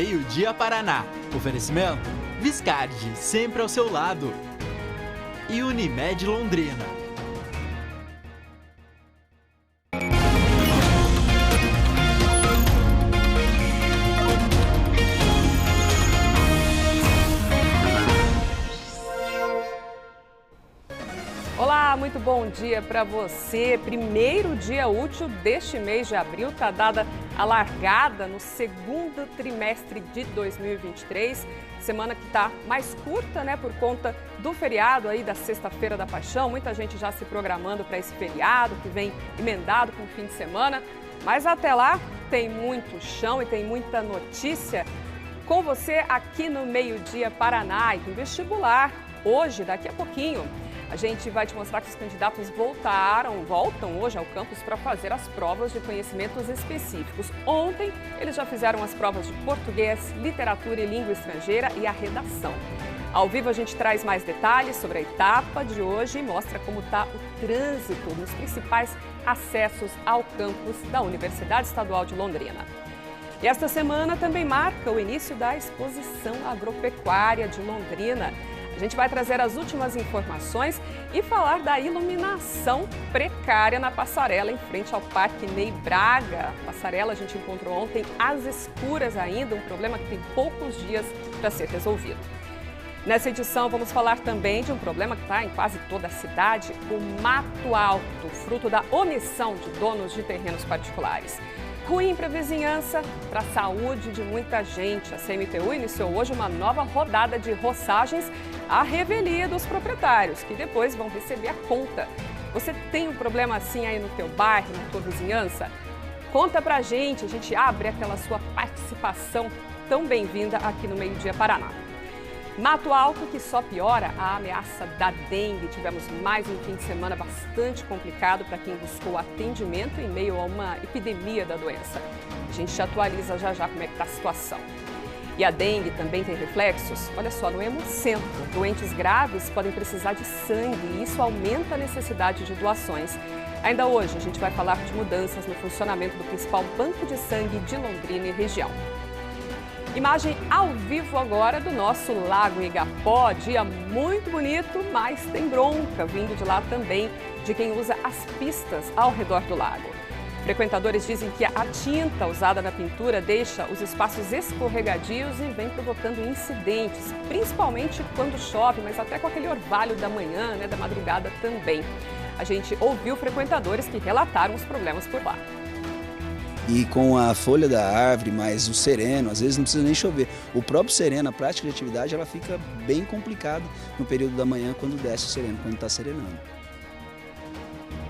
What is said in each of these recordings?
Meio-Dia Paraná. Oferecimento Viscardi, sempre ao seu lado. E Unimed Londrina. Olá, muito bom dia para você. Primeiro dia útil deste mês de abril, está dada a largada no segundo trimestre de 2023. Semana que está mais curta, né, por conta do feriado aí da Sexta-feira da Paixão. Muita gente já se programando para esse feriado que vem emendado com o fim de semana. Mas até lá tem muito chão e tem muita notícia com você aqui no Meio-Dia Paraná e do vestibular. Hoje, daqui a pouquinho, a gente vai te mostrar que os candidatos voltam hoje ao campus para fazer as provas de conhecimentos específicos. Ontem, eles já fizeram as provas de português, literatura e língua estrangeira e a redação. Ao vivo, a gente traz mais detalhes sobre a etapa de hoje e mostra como está o trânsito nos principais acessos ao campus da Universidade Estadual de Londrina. E esta semana também marca o início da Exposição Agropecuária de Londrina. A gente vai trazer as últimas informações e falar da iluminação precária na passarela em frente ao Parque Ney Braga. A passarela a gente encontrou ontem às escuras ainda, um problema que tem poucos dias para ser resolvido. Nessa edição vamos falar também de um problema que está em quase toda a cidade, o mato alto, fruto da omissão de donos de terrenos particulares. Ruim para a vizinhança, para a saúde de muita gente. A CMTU iniciou hoje uma nova rodada de roçagens à revelia dos proprietários, que depois vão receber a conta. Você tem um problema assim aí no teu bairro, na tua vizinhança? Conta pra gente, a gente abre aquela sua participação tão bem-vinda aqui no Meio-Dia Paraná. Mato alto que só piora a ameaça da dengue. Tivemos mais um fim de semana bastante complicado para quem buscou atendimento em meio a uma epidemia da doença. A gente te atualiza já como é que está a situação. E a dengue também tem reflexos, olha só, no Hemocentro. Doentes graves podem precisar de sangue e isso aumenta a necessidade de doações. Ainda hoje a gente vai falar de mudanças no funcionamento do principal banco de sangue de Londrina e região. Imagem ao vivo agora do nosso Lago Igapó, dia muito bonito, mas tem bronca vindo de lá também, de quem usa as pistas ao redor do lago. Frequentadores dizem que a tinta usada na pintura deixa os espaços escorregadios e vem provocando incidentes, principalmente quando chove, mas até com aquele orvalho da manhã, da madrugada também. A gente ouviu frequentadores que relataram os problemas por lá. E com a folha da árvore, mais o sereno, às vezes não precisa nem chover. O próprio sereno, a prática de atividade, ela fica bem complicada no período da manhã quando desce o sereno, quando está serenando.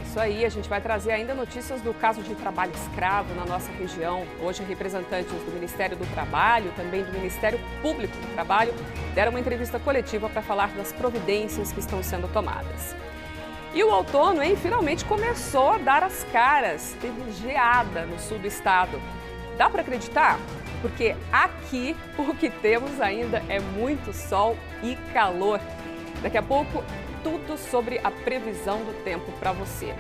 Isso aí, a gente vai trazer ainda notícias do caso de trabalho escravo na nossa região. Hoje, representantes do Ministério do Trabalho, também do Ministério Público do Trabalho, deram uma entrevista coletiva para falar das providências que estão sendo tomadas. E o outono, finalmente começou a dar as caras. Teve geada no sul do estado. Dá para acreditar? Porque aqui o que temos ainda é muito sol e calor. Daqui a pouco, tudo sobre a previsão do tempo para você.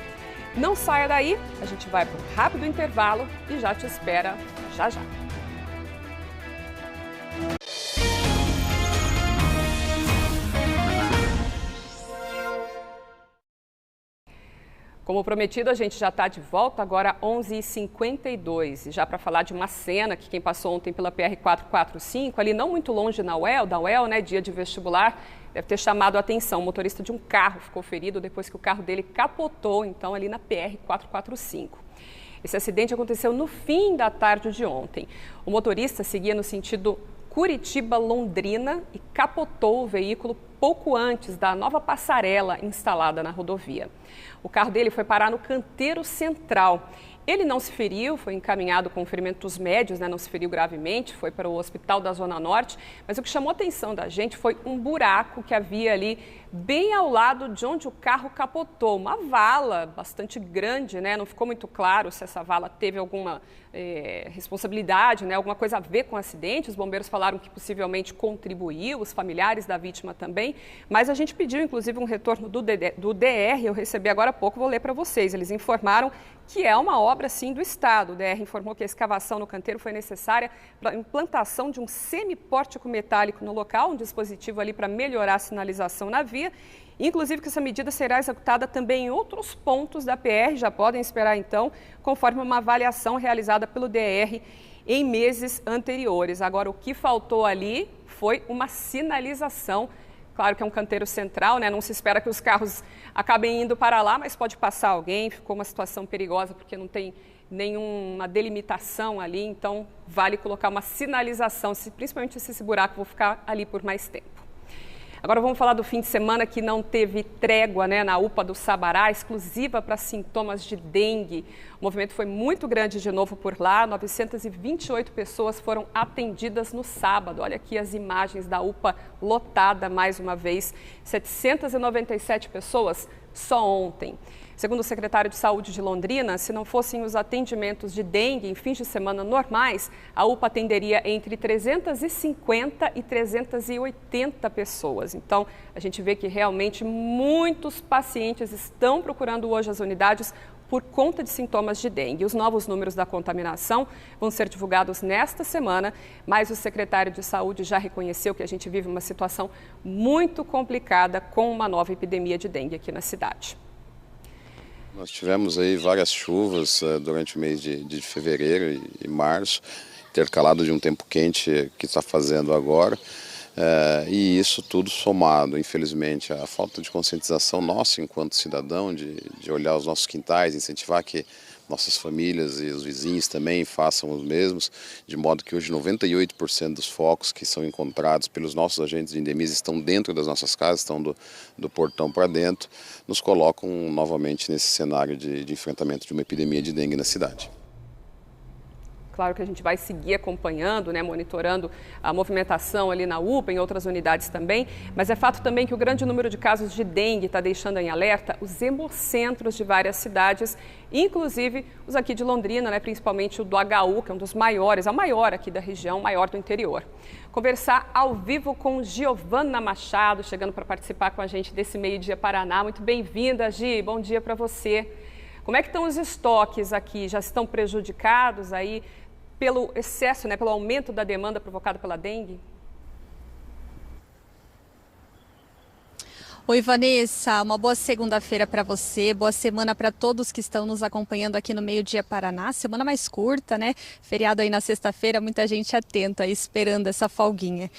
Não saia daí, a gente vai para um rápido intervalo e já te espera já. Como prometido, a gente já está de volta agora às 11h52. E já para falar de uma cena que quem passou ontem pela PR-445, ali não muito longe da UEL, dia de vestibular, deve ter chamado a atenção. O motorista de um carro ficou ferido depois que o carro dele capotou, então, ali na PR-445. Esse acidente aconteceu no fim da tarde de ontem. O motorista seguia no sentido Curitiba-Londrina e capotou o veículo pouco antes da nova passarela instalada na rodovia. O carro dele foi parar no canteiro central. Ele não se feriu, foi encaminhado com ferimentos médios, não se feriu gravemente, foi para o hospital da Zona Norte, mas o que chamou a atenção da gente foi um buraco que havia ali bem ao lado de onde o carro capotou. Uma vala bastante grande, não ficou muito claro se essa vala teve alguma responsabilidade, alguma coisa a ver com o acidente. Os bombeiros falaram que possivelmente contribuiu, os familiares da vítima também, mas a gente pediu inclusive um retorno do DR, eu recebi agora há pouco, vou ler para vocês. Eles informaram que é uma obra, sim, do Estado. O DR informou que a escavação no canteiro foi necessária para a implantação de um semipórtico metálico no local, um dispositivo ali para melhorar a sinalização na via. Inclusive que essa medida será executada também em outros pontos da PR, já podem esperar então, conforme uma avaliação realizada pelo DR em meses anteriores. Agora, o que faltou ali foi uma sinalização. Claro que é um canteiro central, né? Não se espera que os carros acabem indo para lá, mas pode passar alguém. Ficou uma situação perigosa porque não tem nenhuma delimitação ali, então vale colocar uma sinalização, principalmente se esse buraco for ficar ali por mais tempo. Agora vamos falar do fim de semana que não teve trégua, né, na UPA do Sabará, exclusiva para sintomas de dengue. O movimento foi muito grande de novo por lá, 928 pessoas foram atendidas no sábado. Olha aqui as imagens da UPA lotada mais uma vez, 797 pessoas só ontem. Segundo o secretário de Saúde de Londrina, se não fossem os atendimentos de dengue em fins de semana normais, a UPA atenderia entre 350 e 380 pessoas. Então, a gente vê que realmente muitos pacientes estão procurando hoje as unidades por conta de sintomas de dengue. Os novos números da contaminação vão ser divulgados nesta semana, mas o secretário de Saúde já reconheceu que a gente vive uma situação muito complicada com uma nova epidemia de dengue aqui na cidade. Nós tivemos aí várias chuvas durante o mês de fevereiro e março, intercalado de um tempo quente que está fazendo agora, e isso tudo somado, infelizmente, à falta de conscientização nossa enquanto cidadão, de olhar os nossos quintais, incentivar que nossas famílias e os vizinhos também façam os mesmos, de modo que hoje 98% dos focos que são encontrados pelos nossos agentes de endemias estão dentro das nossas casas, estão do portão para dentro, nos colocam novamente nesse cenário de enfrentamento de uma epidemia de dengue na cidade. Claro que a gente vai seguir acompanhando, né, monitorando a movimentação ali na UPA, em outras unidades também, mas é fato também que o grande número de casos de dengue está deixando em alerta os hemocentros de várias cidades, inclusive os aqui de Londrina, né, principalmente o do HU, que é um dos maiores, é o maior aqui da região, o maior do interior. Conversar ao vivo com Giovana Machado, chegando para participar com a gente desse Meio-Dia Paraná. Muito bem-vinda, Gi, bom dia para você. Como é que estão os estoques aqui? Já estão prejudicados aí pelo excesso, né, pelo aumento da demanda provocada pela dengue? Oi, Vanessa, uma boa segunda-feira para você, boa semana para todos que estão nos acompanhando aqui no Meio-Dia Paraná. Semana mais curta, né? Feriado aí na sexta-feira, muita gente atenta, esperando essa folguinha.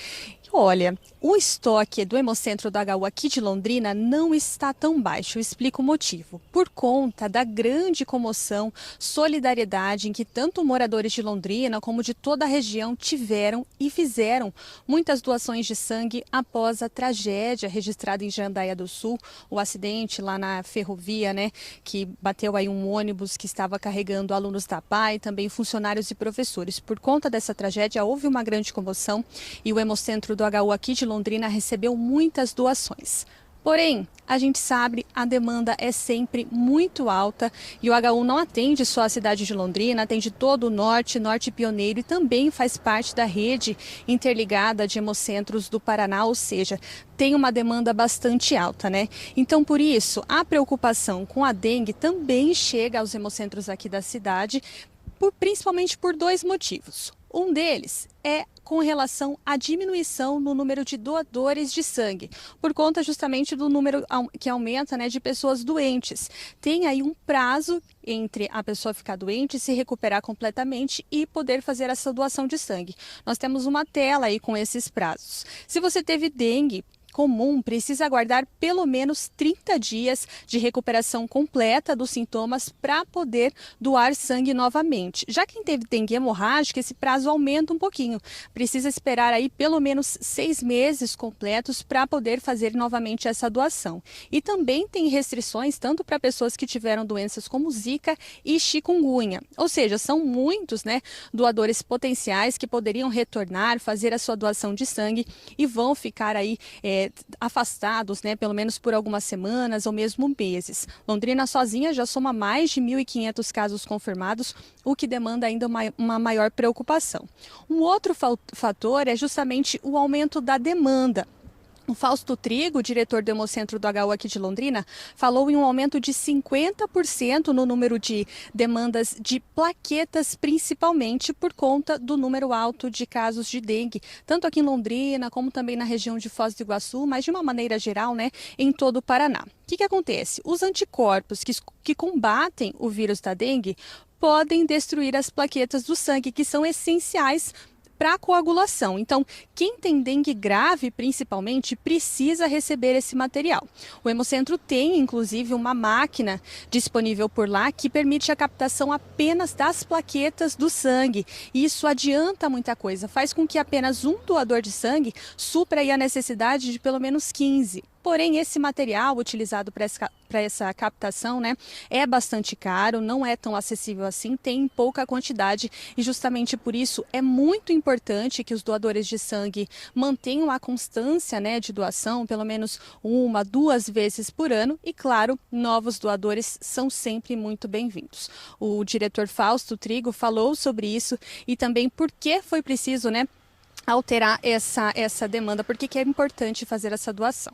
Olha, o estoque do Hemocentro do HU aqui de Londrina não está tão baixo. Eu explico o motivo. Por conta da grande comoção, solidariedade em que tanto moradores de Londrina como de toda a região tiveram e fizeram muitas doações de sangue após a tragédia registrada em Jandaia do Sul, o acidente lá na ferrovia, né, que bateu aí um ônibus que estava carregando alunos da PAI, também funcionários e professores. Por conta dessa tragédia, houve uma grande comoção e o Hemocentro do HU aqui de Londrina recebeu muitas doações. Porém, a gente sabe, a demanda é sempre muito alta e o HU não atende só a cidade de Londrina, atende todo o norte pioneiro e também faz parte da rede interligada de hemocentros do Paraná, ou seja, tem uma demanda bastante alta, né? Então, por isso, a preocupação com a dengue também chega aos hemocentros aqui da cidade, principalmente por dois motivos. Um deles é com relação à diminuição no número de doadores de sangue, por conta justamente do número que aumenta, né, de pessoas doentes. Tem aí um prazo entre a pessoa ficar doente, se recuperar completamente e poder fazer essa doação de sangue. Nós temos uma tela aí com esses prazos. Se você teve dengue comum, precisa aguardar pelo menos 30 dias de recuperação completa dos sintomas para poder doar sangue novamente. Já quem teve dengue hemorrágica, esse prazo aumenta um pouquinho. Precisa esperar aí pelo menos 6 meses completos para poder fazer novamente essa doação. E também tem restrições tanto para pessoas que tiveram doenças como Zika e chikungunya. Ou seja, são muitos, né, doadores potenciais que poderiam retornar, fazer a sua doação de sangue e vão ficar aí afastados, né, pelo menos por algumas semanas ou mesmo meses. Londrina sozinha já soma mais de 1.500 casos confirmados, o que demanda ainda uma maior preocupação. Um outro fator é justamente o aumento da demanda. O Fausto Trigo, diretor do Hemocentro do HU aqui de Londrina, falou em um aumento de 50% no número de demandas de plaquetas, principalmente por conta do número alto de casos de dengue, tanto aqui em Londrina como também na região de Foz do Iguaçu, mas de uma maneira geral, né, em todo o Paraná. O que acontece? Os anticorpos que combatem o vírus da dengue podem destruir as plaquetas do sangue, que são essenciais para a coagulação. Então, quem tem dengue grave, principalmente, precisa receber esse material. O Hemocentro tem, inclusive, uma máquina disponível por lá que permite a captação apenas das plaquetas do sangue. E isso adianta muita coisa, faz com que apenas um doador de sangue supra aí a necessidade de pelo menos 15. Porém, esse material utilizado para essa captação, né, é bastante caro, não é tão acessível assim, tem pouca quantidade e justamente por isso é muito importante que os doadores de sangue mantenham a constância, né, de doação, pelo menos 1, 2 vezes por ano e, claro, novos doadores são sempre muito bem-vindos. O diretor Fausto Trigo falou sobre isso e também por que foi preciso, né, alterar essa demanda, por que é importante fazer essa doação.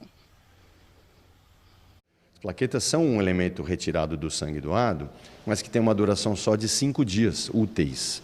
As plaquetas são um elemento retirado do sangue doado, mas que tem uma duração só de 5 dias úteis.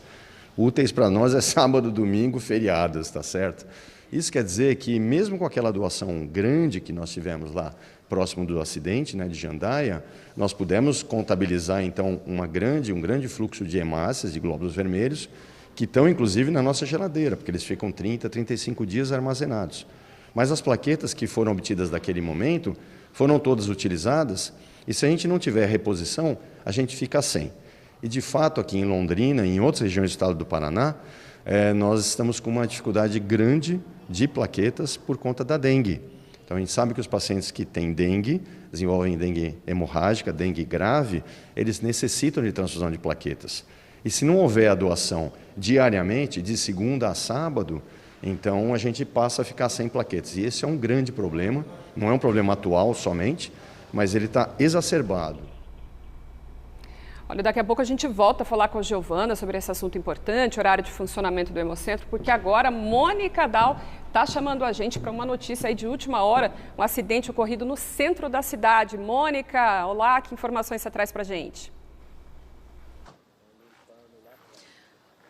Úteis para nós é sábado, domingo, feriados, tá certo? Isso quer dizer que mesmo com aquela doação grande que nós tivemos lá próximo do acidente, né, de Jandaia, nós pudemos contabilizar então um grande fluxo de hemácias, de glóbulos vermelhos, que estão inclusive na nossa geladeira, porque eles ficam 30, 35 dias armazenados. Mas as plaquetas que foram obtidas daquele momento foram todas utilizadas e se a gente não tiver reposição, a gente fica sem. E de fato aqui em Londrina e em outras regiões do estado do Paraná, nós estamos com uma dificuldade grande de plaquetas por conta da dengue. Então a gente sabe que os pacientes que têm dengue, desenvolvem dengue hemorrágica, dengue grave, eles necessitam de transfusão de plaquetas. E se não houver a doação diariamente, de segunda a sábado, então a gente passa a ficar sem plaquetas. E esse é um grande problema, não é um problema atual somente, mas ele está exacerbado. Olha, daqui a pouco a gente volta a falar com a Giovana sobre esse assunto importante, horário de funcionamento do Hemocentro, porque agora Mônica Dal está chamando a gente para uma notícia aí de última hora, um acidente ocorrido no centro da cidade. Mônica, olá, que informações você traz para a gente?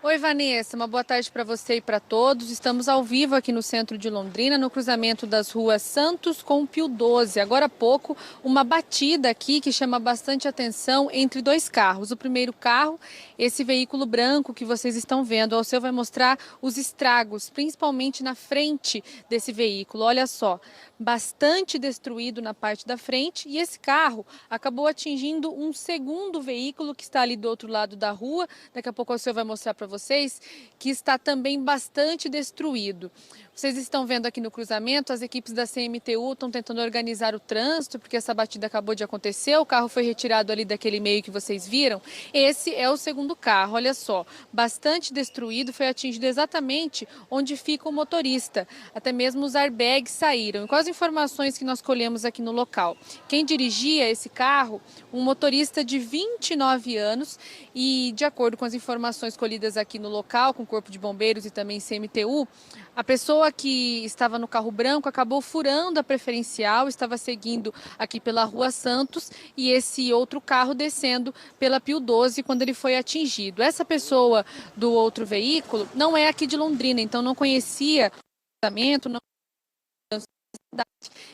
Oi, Vanessa, uma boa tarde para você e para todos. Estamos ao vivo aqui no centro de Londrina, no cruzamento das ruas Santos com Pio 12. Agora há pouco, uma batida aqui que chama bastante atenção entre 2 carros. O primeiro carro, esse veículo branco que vocês estão vendo, o seu vai mostrar os estragos, principalmente na frente desse veículo. Olha só, bastante destruído na parte da frente e esse carro acabou atingindo um segundo veículo que está ali do outro lado da rua. Daqui a pouco o senhor vai mostrar para vocês que está também bastante destruído. Vocês estão vendo aqui no cruzamento, as equipes da CMTU estão tentando organizar o trânsito, porque essa batida acabou de acontecer, o carro foi retirado ali daquele meio que vocês viram. Esse é o segundo carro, olha só, bastante destruído, foi atingido exatamente onde fica o motorista. Até mesmo os airbags saíram. E com as informações que nós colhemos aqui no local, quem dirigia esse carro, um motorista de 29 anos, e de acordo com as informações colhidas aqui no local, com o Corpo de Bombeiros e também CMTU, a pessoa que estava no carro branco acabou furando a preferencial, estava seguindo aqui pela Rua Santos e esse outro carro descendo pela Pio 12 quando ele foi atingido. Essa pessoa do outro veículo não é aqui de Londrina, então não conhecia o cruzamento, não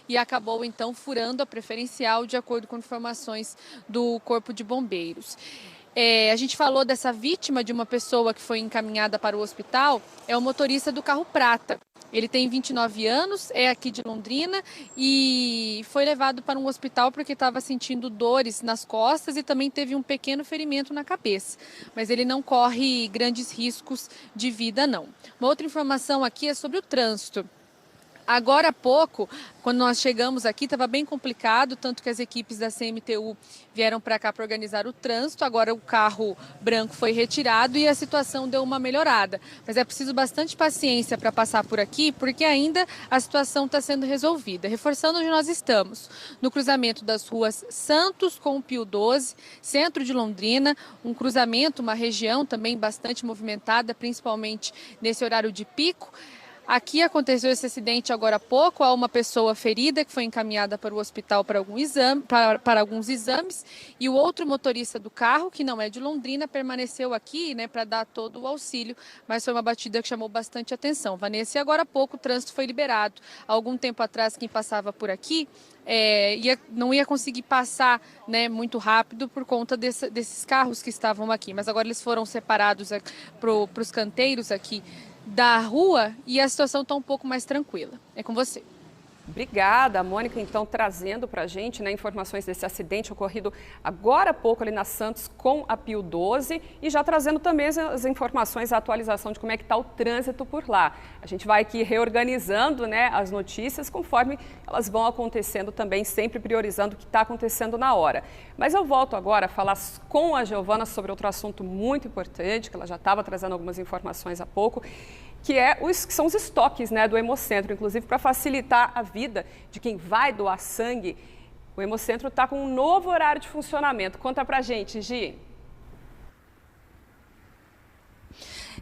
e acabou então furando a preferencial de acordo com informações do Corpo de Bombeiros. A gente falou dessa vítima de uma pessoa que foi encaminhada para o hospital, é o motorista do carro prata. Ele tem 29 anos, é aqui de Londrina e foi levado para um hospital porque estava sentindo dores nas costas e também teve um pequeno ferimento na cabeça. Mas ele não corre grandes riscos de vida, não. Uma outra informação aqui é sobre o trânsito. Agora há pouco, quando nós chegamos aqui, estava bem complicado, tanto que as equipes da CMTU vieram para cá para organizar o trânsito. Agora o carro branco foi retirado e a situação deu uma melhorada. Mas é preciso bastante paciência para passar por aqui, porque ainda a situação está sendo resolvida. Reforçando onde nós estamos, no cruzamento das ruas Santos com o Pio 12, centro de Londrina, um cruzamento, uma região também bastante movimentada, principalmente nesse horário de pico. Aqui aconteceu esse acidente agora há pouco, há uma pessoa ferida que foi encaminhada para o hospital para alguns exames, e o outro motorista do carro, que não é de Londrina, permaneceu aqui, né, para dar todo o auxílio, mas foi uma batida que chamou bastante atenção. Vanessa, e agora há pouco o trânsito foi liberado. Há algum tempo atrás, quem passava por aqui não ia conseguir passar, né, muito rápido por conta desses carros que estavam aqui, mas agora eles foram separados para os canteiros aqui da rua e a situação está um pouco mais tranquila. É com você. Obrigada, Mônica, então, trazendo para a gente, né, informações desse acidente ocorrido agora há pouco ali na Santos com a Pio 12 e já trazendo também as informações, a atualização de como é que está o trânsito por lá. A gente vai aqui reorganizando, né, as notícias conforme elas vão acontecendo também, sempre priorizando o que está acontecendo na hora. Mas eu volto agora a falar com a Giovana sobre outro assunto muito importante, que ela já estava trazendo algumas informações há pouco, que são os estoques, né, do Hemocentro, inclusive para facilitar a vida de quem vai doar sangue. O Hemocentro está com um novo horário de funcionamento. Conta pra gente, Gi.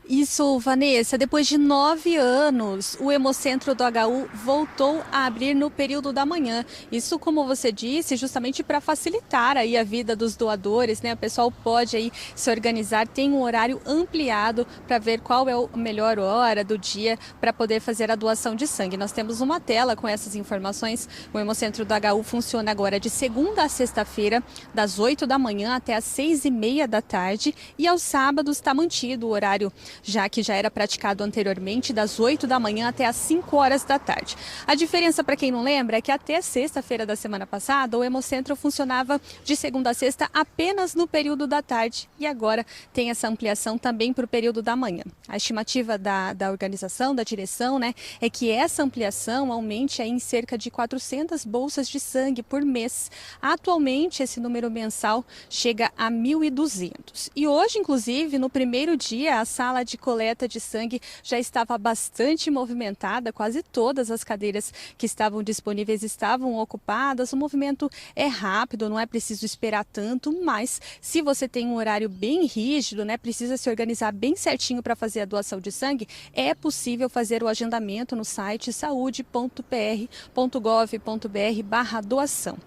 Isso, Vanessa, depois de 9 anos, o Hemocentro do HU voltou a abrir no período da manhã. Isso, como você disse, justamente para facilitar aí a vida dos doadores, né? O pessoal pode aí se organizar, tem um horário ampliado para ver qual é a melhor hora do dia para poder fazer a doação de sangue. Nós temos uma tela com essas informações. O Hemocentro do HU funciona agora de segunda a sexta-feira, das 8 da manhã até as 6h30 da tarde, e aos sábados está mantido o horário já que já era praticado anteriormente, das 8 da manhã até as 5 horas da tarde. A diferença, para quem não lembra, é que até sexta-feira da semana passada, o Hemocentro funcionava de segunda a sexta apenas no período da tarde e agora tem essa ampliação também para o período da manhã. A estimativa da organização, da direção, né, é que essa ampliação aumente aí em cerca de 400 bolsas de sangue por mês. Atualmente, esse número mensal chega a 1.200. E hoje, inclusive, no primeiro dia, a sala de coleta de sangue já estava bastante movimentada, quase todas as cadeiras que estavam disponíveis estavam ocupadas. O movimento é rápido, não é preciso esperar tanto, mas se você tem um horário bem rígido, né, precisa se organizar bem certinho para fazer a doação de sangue, é possível fazer o agendamento no site saude.pr.gov.br/doação.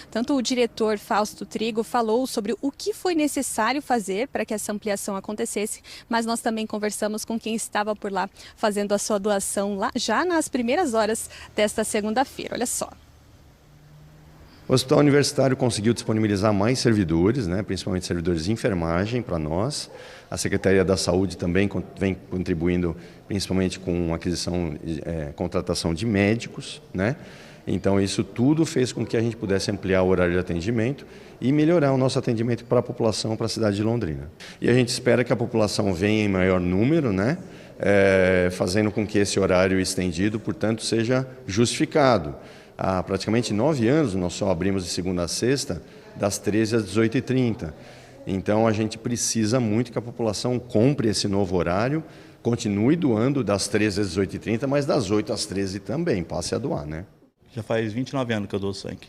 Tanto o diretor Fausto Trigo falou sobre o que foi necessário fazer para que essa ampliação acontecesse, mas nós também conversamos com quem estava por lá fazendo a sua doação lá já nas primeiras horas desta segunda-feira. Olha só. O Hospital Universitário conseguiu disponibilizar mais servidores, né, principalmente servidores de enfermagem para nós. A Secretaria da Saúde também vem contribuindo, principalmente com aquisição, contratação de médicos, né? Então, isso tudo fez com que a gente pudesse ampliar o horário de atendimento e melhorar o nosso atendimento para a população, para a cidade de Londrina. E a gente espera que a população venha em maior número, né? Fazendo com que esse horário estendido, portanto, seja justificado. Há praticamente 9 anos, nós só abrimos de segunda a sexta, das 13 às 18h30. Então, a gente precisa muito que a população compre esse novo horário, continue doando das 13 às 18h30, mas das 8 às 13 também, passe a doar, né? Já faz 29 anos que eu dou sangue.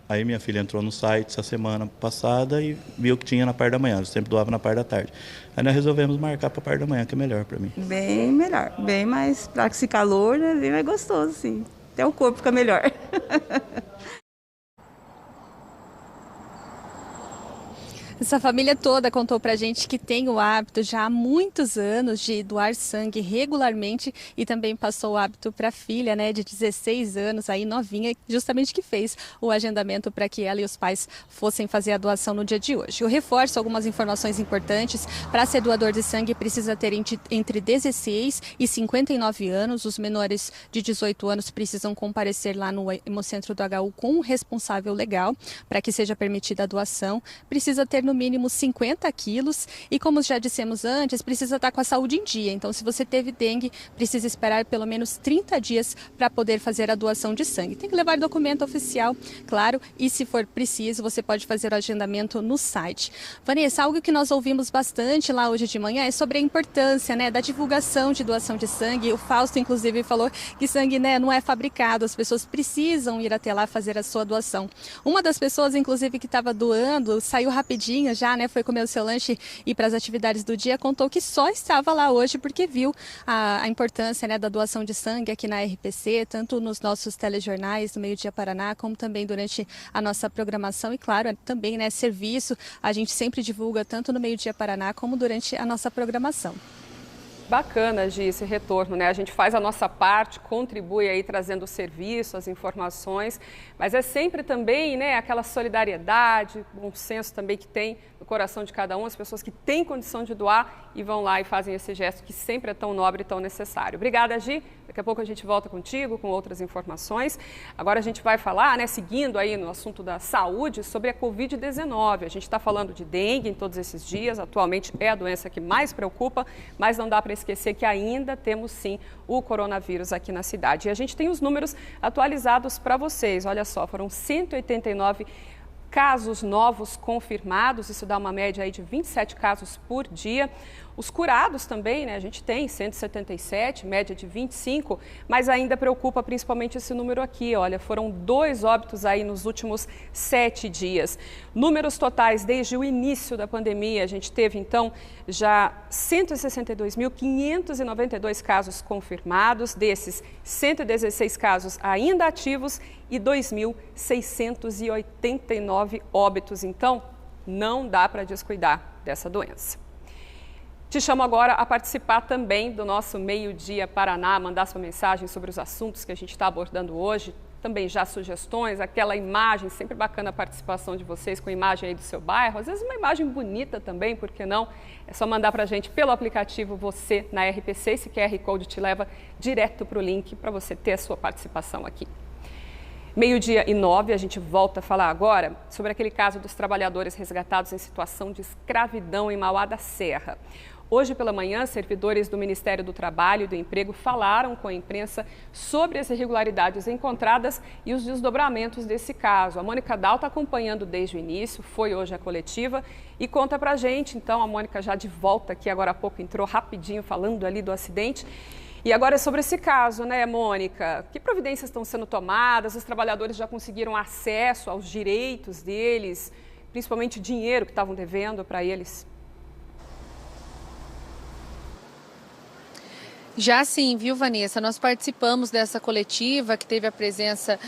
Aí minha filha entrou no site essa semana passada e viu que tinha na parte da manhã. Eu sempre doava na parte da tarde. Aí nós resolvemos marcar para a parte da manhã, que é melhor para mim. Bem melhor. Bem mais, para esse calor, né, bem mais gostoso, sim. Até o corpo fica melhor. Essa família toda contou pra gente que tem o hábito já há muitos anos de doar sangue regularmente e também passou o hábito para a filha, né, de 16 anos, aí novinha, justamente que fez o agendamento para que ela e os pais fossem fazer a doação no dia de hoje. Eu reforço algumas informações importantes. Para ser doador de sangue precisa ter entre 16 e 59 anos. Os menores de 18 anos precisam comparecer lá no Hemocentro do HU com um responsável legal para que seja permitida a doação. Precisa ter no mínimo 50 quilos e, como já dissemos antes, precisa estar com a saúde em dia. Então, se você teve dengue, precisa esperar pelo menos 30 dias para poder fazer a doação de sangue. Tem que levar documento oficial, claro, e se for preciso, você pode fazer o agendamento no site. Vanessa, algo que nós ouvimos bastante lá hoje de manhã é sobre a importância, né, da divulgação de doação de sangue. O Fausto, inclusive, falou que sangue, né, não é fabricado, as pessoas precisam ir até lá fazer a sua doação. Uma das pessoas, inclusive, que estava doando, saiu rapidinho rapidinho já, né? Foi comer o seu lanche e para as atividades do dia, contou que só estava lá hoje porque viu a importância, né, da doação de sangue aqui na RPC, tanto nos nossos telejornais do Meio Dia Paraná, como também durante a nossa programação e, claro, também, né, serviço. A gente sempre divulga tanto no Meio Dia Paraná como durante a nossa programação. Bacana, Gi, esse retorno, né? A gente faz a nossa parte, contribui aí trazendo o serviço, as informações, mas é sempre também, né, aquela solidariedade, bom senso também que tem no coração de cada um, as pessoas que têm condição de doar e vão lá e fazem esse gesto que sempre é tão nobre e tão necessário. Obrigada, Gi. Daqui a pouco a gente volta contigo com outras informações. Agora a gente vai falar, né, seguindo aí no assunto da saúde, sobre a Covid-19. A gente está falando de dengue em todos esses dias, atualmente é a doença que mais preocupa, mas não dá para esquecer que ainda temos sim o coronavírus aqui na cidade. E a gente tem os números atualizados para vocês. Olha só, foram 189 casos novos confirmados, isso dá uma média aí de 27 casos por dia. Os curados também, né? A gente tem 177, média de 25, mas ainda preocupa principalmente esse número aqui, olha, foram 2 óbitos aí nos últimos 7 dias. Números totais desde o início da pandemia, a gente teve então já 162.592 casos confirmados, desses 116 casos ainda ativos e 2.689 óbitos. Então, não dá para descuidar dessa doença. Te chamo agora a participar também do nosso Meio Dia Paraná, mandar sua mensagem sobre os assuntos que a gente está abordando hoje, também já sugestões, aquela imagem, sempre bacana a participação de vocês com a imagem aí do seu bairro, às vezes uma imagem bonita também, por que não? É só mandar para a gente pelo aplicativo Você na RPC, esse QR Code te leva direto para o link para você ter a sua participação aqui. 12:09, a gente volta a falar agora sobre aquele caso dos trabalhadores resgatados em situação de escravidão em Mauá da Serra. Hoje pela manhã, servidores do Ministério do Trabalho e do Emprego falaram com a imprensa sobre as irregularidades encontradas e os desdobramentos desse caso. A Mônica Dal está acompanhando desde o início, foi hoje a coletiva e conta pra gente. Então, a Mônica já de volta aqui, agora há pouco entrou rapidinho falando ali do acidente. E agora é sobre esse caso, né, Mônica? Que providências estão sendo tomadas? Os trabalhadores já conseguiram acesso aos direitos deles, principalmente o dinheiro que estavam devendo para eles? Já sim, viu, Vanessa? Nós participamos dessa coletiva que teve a presença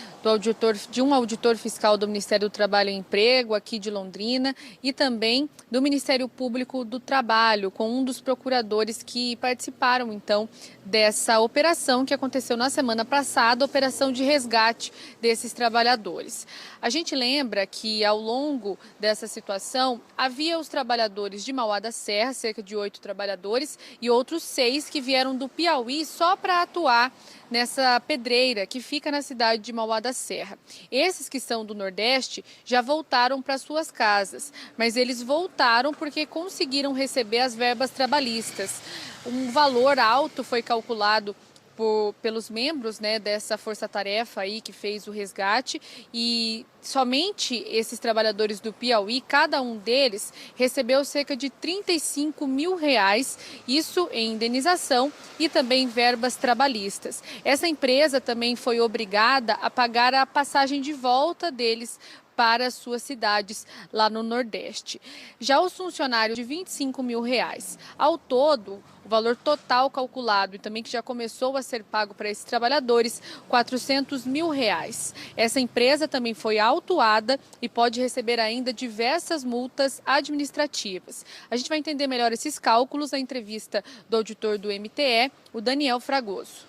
de um auditor fiscal do Ministério do Trabalho e Emprego aqui de Londrina e também do Ministério Público do Trabalho, com um dos procuradores que participaram, então, dessa operação que aconteceu na semana passada, operação de resgate desses trabalhadores. A gente lembra que, ao longo dessa situação, havia os trabalhadores de Mauá da Serra, cerca de 8 trabalhadores, e outros 6 que vieram do Piauí só para atuar nessa pedreira que fica na cidade de Mauá da Serra. Esses que são do Nordeste já voltaram para suas casas, mas eles voltaram porque conseguiram receber as verbas trabalhistas. Um valor alto foi calculado pelos membros, né, dessa força-tarefa aí que fez o resgate, e somente esses trabalhadores do Piauí, cada um deles recebeu cerca de R$35 mil, isso em indenização e também verbas trabalhistas. Essa empresa também foi obrigada a pagar a passagem de volta deles para as suas cidades lá no Nordeste. Já os funcionários de R$25 mil. Ao todo, o valor total calculado e também que já começou a ser pago para esses trabalhadores, R$400 mil. Essa empresa também foi autuada e pode receber ainda diversas multas administrativas. A gente vai entender melhor esses cálculos na entrevista do auditor do MTE, o Daniel Fragoso.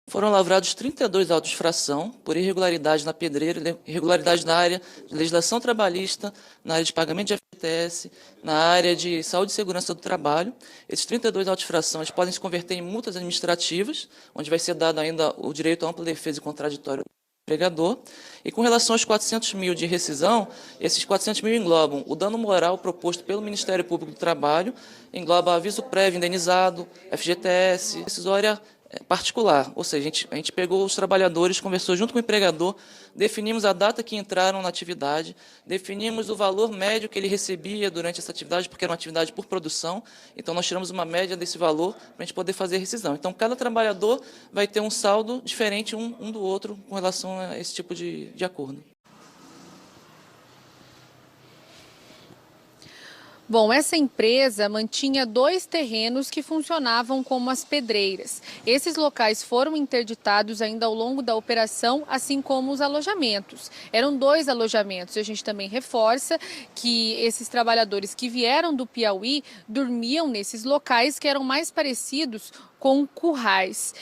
Foram lavrados 32 autos de infração por irregularidade na pedreira, irregularidade na área de legislação trabalhista, na área de pagamento de FGTS, na área de saúde e segurança do trabalho. Esses 32 autos de infração eles podem se converter em multas administrativas, onde vai ser dado ainda o direito à ampla defesa e contraditório do empregador. E com relação aos 400 mil de rescisão, esses 400 mil englobam o dano moral proposto pelo Ministério Público do Trabalho, engloba aviso prévio indenizado, FGTS, decisória particular, ou seja, a gente pegou os trabalhadores, conversou junto com o empregador, definimos a data que entraram na atividade, definimos o valor médio que ele recebia durante essa atividade, porque era uma atividade por produção, então nós tiramos uma média desse valor para a gente poder fazer a rescisão. Então, cada trabalhador vai ter um saldo diferente um do outro com relação a esse tipo de acordo. Bom, essa empresa mantinha 2 terrenos que funcionavam como as pedreiras. Esses locais foram interditados ainda ao longo da operação, assim como os alojamentos. Eram 2 alojamentos e a gente também reforça que esses trabalhadores que vieram do Piauí dormiam nesses locais que eram mais parecidos com currais.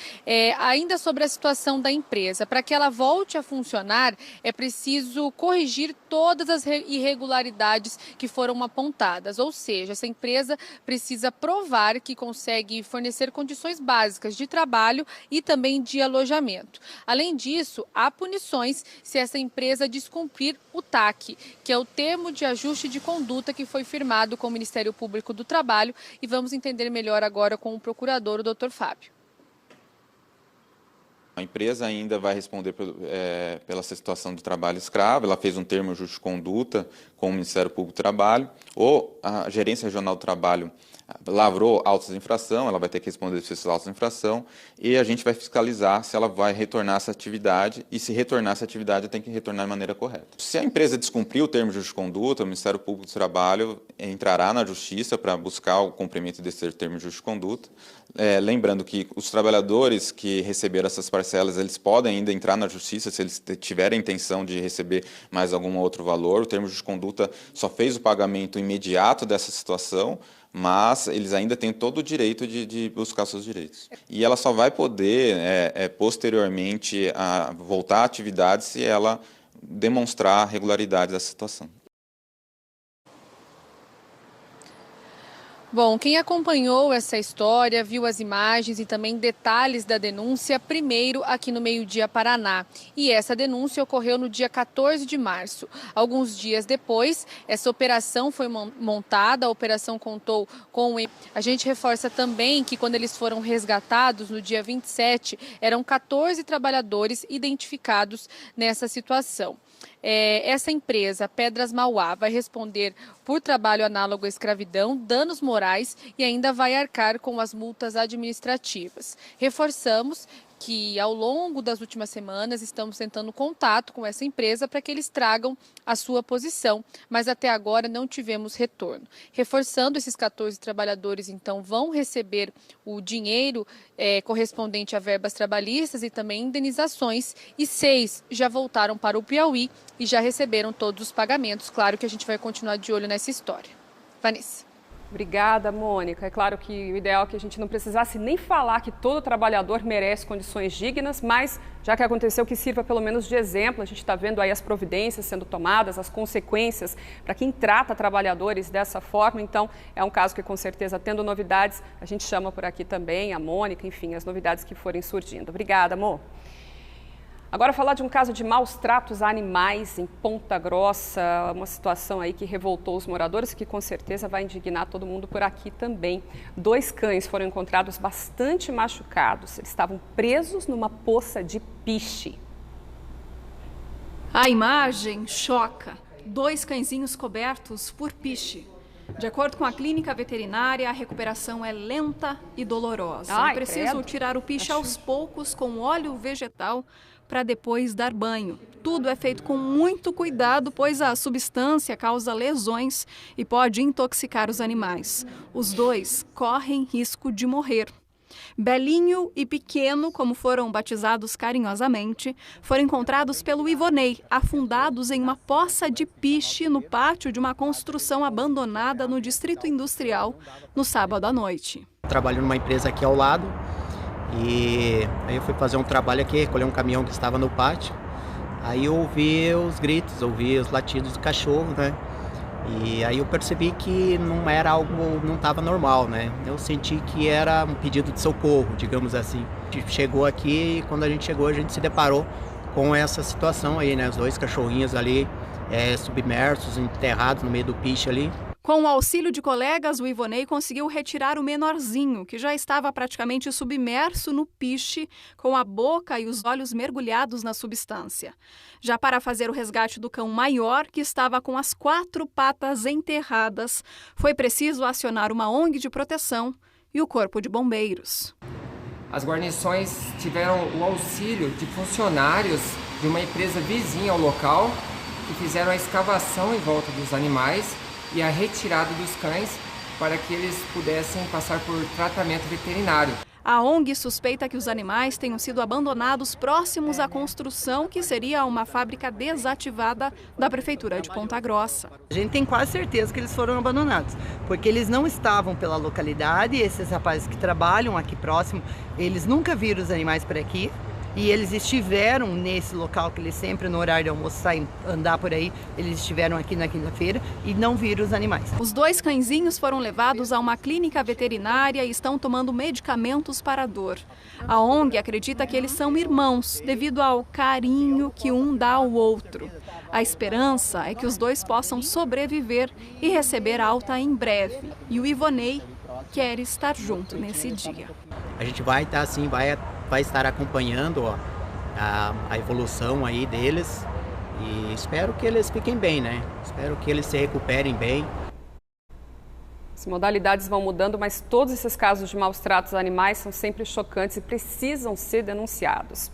Ainda sobre a situação da empresa, para que ela volte a funcionar, é preciso corrigir todas as irregularidades que foram apontadas. Ou seja, essa empresa precisa provar que consegue fornecer condições básicas de trabalho e também de alojamento. Além disso, há punições se essa empresa descumprir o TAC, que é o termo de ajuste de conduta que foi firmado com o Ministério Público do Trabalho. E vamos entender melhor agora com o procurador, o Dr. Fábio. A empresa ainda vai responder pela situação do trabalho escravo. Ela fez um termo de ajuste de conduta com o Ministério Público do Trabalho, ou a Gerência Regional do Trabalho lavrou autos de infração, ela vai ter que responder esses autos de infração, e a gente vai fiscalizar se ela vai retornar essa atividade, e se retornar essa atividade, tem que retornar de maneira correta. Se a empresa descumprir o termo de ajuste de conduta, o Ministério Público do Trabalho entrará na Justiça para buscar o cumprimento desse termo de ajuste de conduta. Lembrando que os trabalhadores que receberam essas parcelas, eles podem ainda entrar na Justiça se eles tiverem a intenção de receber mais algum outro valor. O termo de conduta só fez o pagamento imediato dessa situação, mas eles ainda têm todo o direito de buscar seus direitos. E ela só vai poder, posteriormente, voltar à atividade se ela demonstrar a regularidade da situação. Bom, quem acompanhou essa história, viu as imagens e também detalhes da denúncia, primeiro aqui no Meio Dia Paraná. E essa denúncia ocorreu no dia 14 de março. Alguns dias depois, essa operação foi montada, a operação contou com... A gente reforça também que quando eles foram resgatados, no dia 27, eram 14 trabalhadores identificados nessa situação. Essa empresa, Pedras Mauá, vai responder por trabalho análogo à escravidão, danos morais e ainda vai arcar com as multas administrativas. Reforçamos que ao longo das últimas semanas estamos tentando contato com essa empresa para que eles tragam a sua posição, mas até agora não tivemos retorno. Reforçando, esses 14 trabalhadores então vão receber o dinheiro correspondente a verbas trabalhistas e também indenizações, e 6 já voltaram para o Piauí e já receberam todos os pagamentos. Claro que a gente vai continuar de olho nessa história. Vanessa. Obrigada, Mônica. É claro que o ideal é que a gente não precisasse nem falar que todo trabalhador merece condições dignas, mas já que aconteceu, que sirva pelo menos de exemplo. A gente está vendo aí as providências sendo tomadas, as consequências para quem trata trabalhadores dessa forma. Então, é um caso que com certeza, tendo novidades, a gente chama por aqui também a Mônica, enfim, as novidades que forem surgindo. Obrigada, amor. Agora falar de um caso de maus tratos a animais em Ponta Grossa, uma situação aí que revoltou os moradores e que com certeza vai indignar todo mundo por aqui também. 2 cães foram encontrados bastante machucados, eles estavam presos numa poça de piche. A imagem choca, 2 cãezinhos cobertos por piche. De acordo com a clínica veterinária, a recuperação é lenta e dolorosa. É preciso tirar o piche aos poucos com óleo vegetal para depois dar banho. Tudo é feito com muito cuidado, pois a substância causa lesões e pode intoxicar os animais. Os 2 correm risco de morrer. Belinho e Pequeno, como foram batizados carinhosamente, foram encontrados pelo Ivonei, afundados em uma poça de piche no pátio de uma construção abandonada no Distrito Industrial no sábado à noite. Trabalho numa empresa aqui ao lado e aí eu fui fazer um trabalho aqui, recolher um caminhão que estava no pátio. Aí eu ouvi os gritos, ouvi os latidos do cachorro, né? E aí eu percebi que não era algo, não estava normal, né? Eu senti que era um pedido de socorro, digamos assim. A gente chegou aqui e quando a gente chegou a gente se deparou com essa situação aí, né? Os 2 cachorrinhos ali submersos, enterrados no meio do piche ali. Com o auxílio de colegas, o Ivonei conseguiu retirar o menorzinho, que já estava praticamente submerso no piche, com a boca e os olhos mergulhados na substância. Já para fazer o resgate do cão maior, que estava com as 4 patas enterradas, foi preciso acionar uma ONG de proteção e o Corpo de Bombeiros. As guarnições tiveram o auxílio de funcionários de uma empresa vizinha ao local, que fizeram a escavação em volta dos animais e a retirada dos cães para que eles pudessem passar por tratamento veterinário. A ONG suspeita que os animais tenham sido abandonados próximos à construção, que seria uma fábrica desativada da Prefeitura de Ponta Grossa. A gente tem quase certeza que eles foram abandonados, porque eles não estavam pela localidade, esses rapazes que trabalham aqui próximo, eles nunca viram os animais por aqui. E eles estiveram nesse local que eles sempre, no horário de almoçar e andar por aí, eles estiveram aqui na quinta-feira e não viram os animais. Os 2 cãezinhos foram levados a uma clínica veterinária e estão tomando medicamentos para a dor. A ONG acredita que eles são irmãos, devido ao carinho que um dá ao outro. A esperança é que os 2 possam sobreviver e receber alta em breve. E o Ivonei quer estar junto nesse dia. A gente vai estar assim, vai estar acompanhando a evolução aí deles e espero que eles fiquem bem, né? Espero que eles se recuperem bem. As modalidades vão mudando, mas todos esses casos de maus tratos a animais são sempre chocantes e precisam ser denunciados.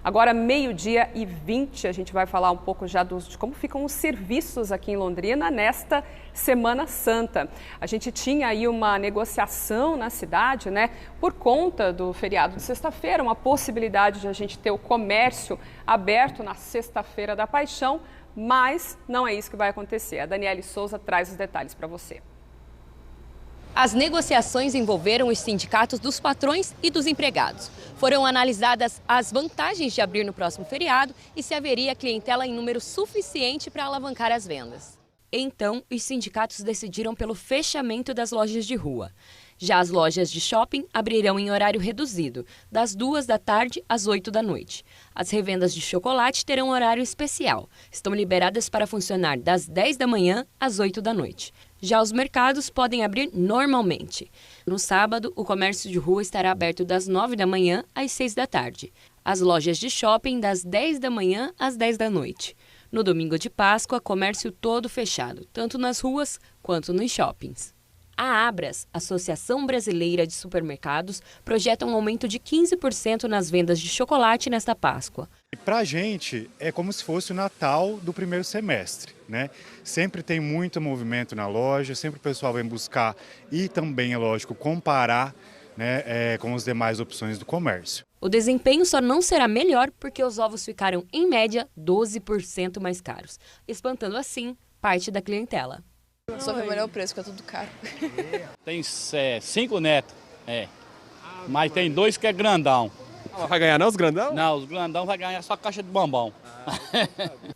Agora, 12h20, a gente vai falar um pouco já de como ficam os serviços aqui em Londrina nesta Semana Santa. A gente tinha aí uma negociação na cidade, né, por conta do feriado de sexta-feira, uma possibilidade de a gente ter o comércio aberto na Sexta-feira da Paixão, mas não é isso que vai acontecer. A Daniele Souza traz os detalhes para você. As negociações envolveram os sindicatos dos patrões e dos empregados. Foram analisadas as vantagens de abrir no próximo feriado e se haveria clientela em número suficiente para alavancar as vendas. Então, os sindicatos decidiram pelo fechamento das lojas de rua. Já as lojas de shopping abrirão em horário reduzido, das 2 da tarde às 8 da noite. As revendas de chocolate terão horário especial. Estão liberadas para funcionar das 10 da manhã às 8 da noite. Já os mercados podem abrir normalmente. No sábado, o comércio de rua estará aberto das 9 da manhã às 6 da tarde. As lojas de shopping das 10 da manhã às 10 da noite. No domingo de Páscoa, comércio todo fechado, tanto nas ruas quanto nos shoppings. A Abras, Associação Brasileira de Supermercados, projeta um aumento de 15% nas vendas de chocolate nesta Páscoa. Para a gente é como se fosse o Natal do primeiro semestre, né? Sempre tem muito movimento na loja, sempre o pessoal vem buscar e também, é lógico, comparar, né, com as demais opções do comércio. O desempenho só não será melhor porque os ovos ficaram, em média, 12% mais caros, espantando assim parte da clientela. Só foi melhor o preço, porque é tudo caro. Tem 5 netos, mas tem 2 que é grandão. Vai ganhar não os grandão? Não, os grandão vai ganhar só caixa de bombom.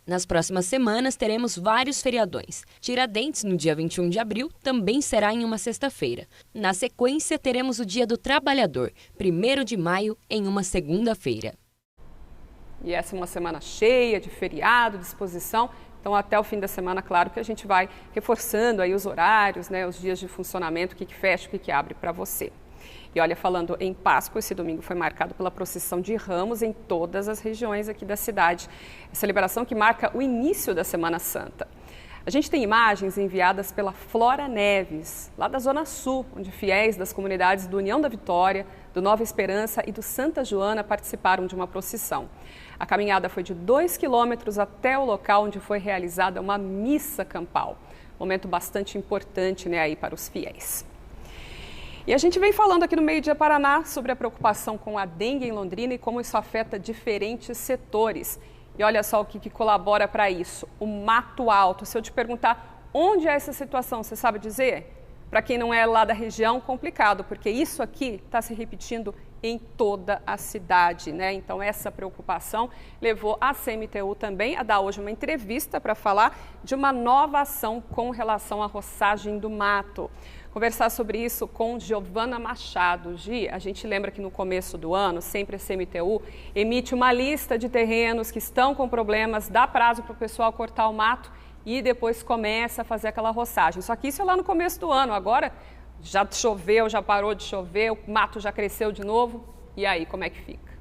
Nas próximas semanas teremos vários feriadões. Tiradentes, no dia 21 de abril, também será em uma sexta-feira. Na sequência, teremos o Dia do Trabalhador, 1º de maio, em uma segunda-feira. E essa é uma semana cheia de feriado, de exposição. Então, até o fim da semana, claro que a gente vai reforçando aí os horários, né, os dias de funcionamento, o que fecha, o que abre para você. E olha, falando em Páscoa, esse domingo foi marcado pela procissão de Ramos em todas as regiões aqui da cidade. Essa celebração que marca o início da Semana Santa. A gente tem imagens enviadas pela Flora Neves, lá da Zona Sul, onde fiéis das comunidades do União da Vitória, do Nova Esperança e do Santa Joana participaram de uma procissão. A caminhada foi de 2 quilômetros até o local onde foi realizada uma missa campal. Momento bastante importante, né, aí para os fiéis. E a gente vem falando aqui no Meio Dia Paraná sobre a preocupação com a dengue em Londrina e como isso afeta diferentes setores. E olha só o que colabora para isso, o mato alto. Se eu te perguntar onde é essa situação, você sabe dizer? Para quem não é lá da região, complicado, porque isso aqui está se repetindo em toda a cidade, né? Então essa preocupação levou a CMTU também a dar hoje uma entrevista para falar de uma nova ação com relação à roçagem do mato. Conversar sobre isso com Giovana Machado. Gi, a gente lembra que no começo do ano, sempre a CMTU emite uma lista de terrenos que estão com problemas, dá prazo para o pessoal cortar o mato e depois começa a fazer aquela roçagem. Só que isso é lá no começo do ano, agora já choveu, já parou de chover, o mato já cresceu de novo, e aí como é que fica?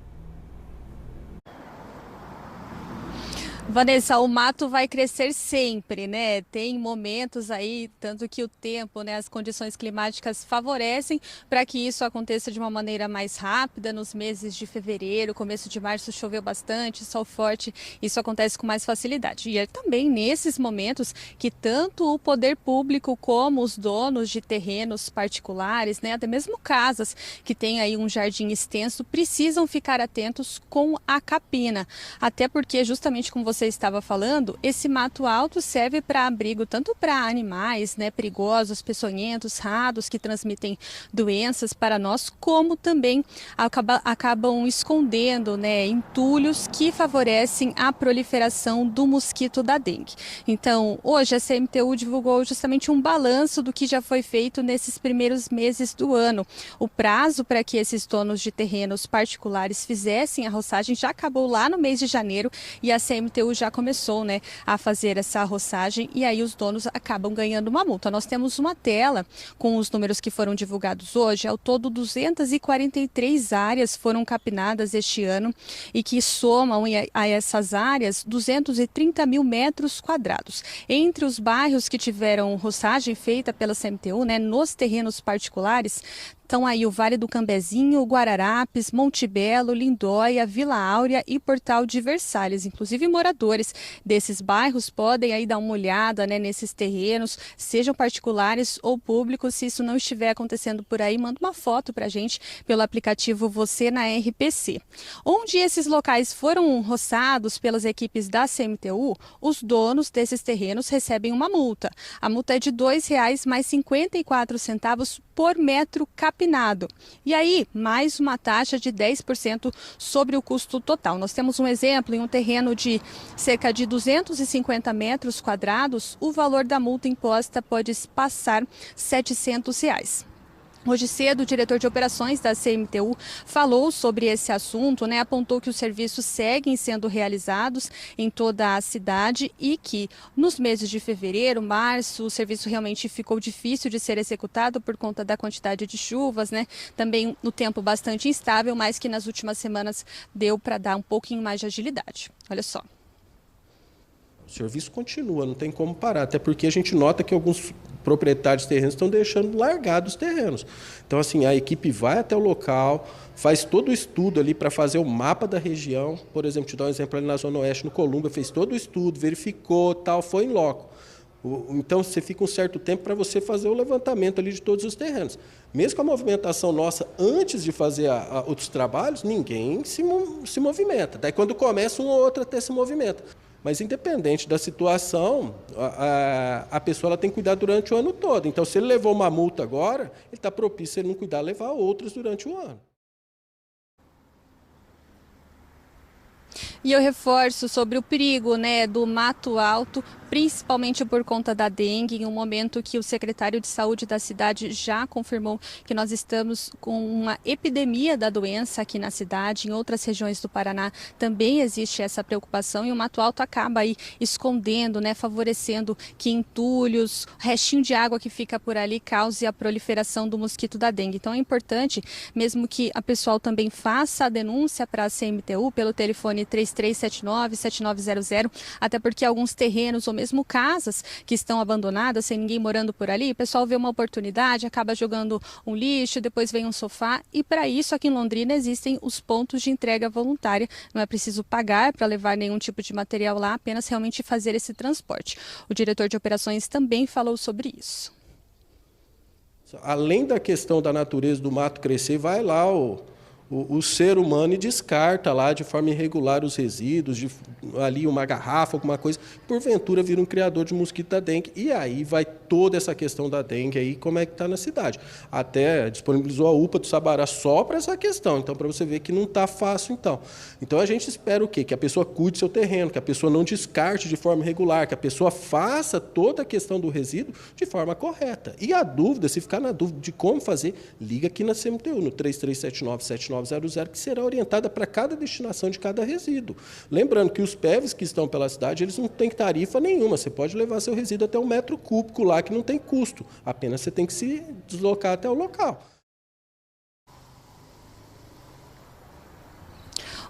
Vanessa, o mato vai crescer sempre, né? Tem momentos aí, tanto que o tempo, né, as condições climáticas favorecem para que isso aconteça de uma maneira mais rápida. Nos meses de fevereiro, começo de março, choveu bastante, sol forte, isso acontece com mais facilidade. E é também nesses momentos que tanto o poder público como os donos de terrenos particulares, né, até mesmo casas que têm aí um jardim extenso, precisam ficar atentos com a capina. Até porque, justamente como você estava falando, esse mato alto serve para abrigo tanto para animais, né, perigosos, peçonhentos, ratos que transmitem doenças para nós, como também acabam escondendo, né, entulhos que favorecem a proliferação do mosquito da dengue. Então, hoje a CMTU divulgou justamente um balanço do que já foi feito nesses primeiros meses do ano. O prazo para que esses donos de terrenos particulares fizessem a roçagem já acabou lá no mês de janeiro e a CMTU já começou, né, a fazer essa roçagem e aí os donos acabam ganhando uma multa. Nós temos uma tela com os números que foram divulgados hoje. Ao todo, 243 áreas foram capinadas este ano e que somam a essas áreas 230 mil metros quadrados. Entre os bairros que tiveram roçagem feita pela CMTU, né, nos terrenos particulares, estão aí o Vale do Cambezinho, Guararapes, Monte Belo, Lindóia, Vila Áurea e Portal de Versalhes. Inclusive, moradores desses bairros podem aí dar uma olhada, né, nesses terrenos, sejam particulares ou públicos. Se isso não estiver acontecendo por aí, manda uma foto para a gente pelo aplicativo Você na RPC. Onde esses locais foram roçados pelas equipes da CMTU, os donos desses terrenos recebem uma multa. A multa é de R$ 2,00 mais 54 centavos por metro capinado. E aí, mais uma taxa de 10% sobre o custo total. Nós temos um exemplo em um terreno de cerca de 250 metros quadrados, o valor da multa imposta pode passar R$ 700. Hoje cedo, o diretor de operações da CMTU falou sobre esse assunto, né? Apontou que os serviços seguem sendo realizados em toda a cidade e que nos meses de fevereiro, março, o serviço realmente ficou difícil de ser executado por conta da quantidade de chuvas, né? Também no tempo bastante instável, mas que nas últimas semanas deu para dar um pouquinho mais de agilidade. Olha só. O serviço continua, não tem como parar, até porque a gente nota que alguns proprietários de terrenos estão deixando largados os terrenos. Então, assim, a equipe vai até o local, faz todo o estudo ali para fazer o mapa da região. Por exemplo, te dar um exemplo ali na Zona Oeste, no Columba, fez todo o estudo, verificou, tal, foi em loco. Então, você fica um certo tempo para você fazer o levantamento ali de todos os terrenos. Mesmo com a movimentação nossa, antes de fazer outros trabalhos, ninguém se movimenta. Daí, quando começa, um ou outro até se movimenta. Mas, independente da situação, a pessoa ela tem que cuidar durante o ano todo. Então, se ele levou uma multa agora, ele está propício, se ele não cuidar, levar outras durante o ano. E eu reforço sobre o perigo, né, do mato alto, principalmente por conta da dengue, em um momento que o secretário de saúde da cidade já confirmou que nós estamos com uma epidemia da doença aqui na cidade. Em outras regiões do Paraná também existe essa preocupação e o mato alto acaba aí escondendo, né, favorecendo que entulhos, restinho de água que fica por ali cause a proliferação do mosquito da dengue. Então é importante, mesmo que a pessoal também faça a denúncia para a CMTU pelo telefone 3379-7900, até porque alguns terrenos ou mesmo casas que estão abandonadas, sem ninguém morando por ali, o pessoal vê uma oportunidade, acaba jogando um lixo, depois vem um sofá e para isso aqui em Londrina existem os pontos de entrega voluntária, não é preciso pagar para levar nenhum tipo de material lá, apenas realmente fazer esse transporte. O diretor de operações também falou sobre isso. Além da questão da natureza do mato crescer, vai lá o ser humano e descarta lá de forma irregular os resíduos, ali uma garrafa, alguma coisa, porventura vira um criador de mosquito da dengue. E aí vai toda essa questão da dengue aí, como é que está na cidade. Até disponibilizou a UPA do Sabará só para essa questão, então para você ver que não está fácil então. Então a gente espera o quê? Que a pessoa cuide do seu terreno, que a pessoa não descarte de forma irregular, que a pessoa faça toda a questão do resíduo de forma correta. E a dúvida, se ficar na dúvida de como fazer, liga aqui na CMTU, no 3379-7900, que será orientada para cada destinação de cada resíduo. Lembrando que os PEVs que estão pela cidade, eles não têm tarifa nenhuma. Você pode levar seu resíduo até 1 metro cúbico lá, que não tem custo. Apenas você tem que se deslocar até o local.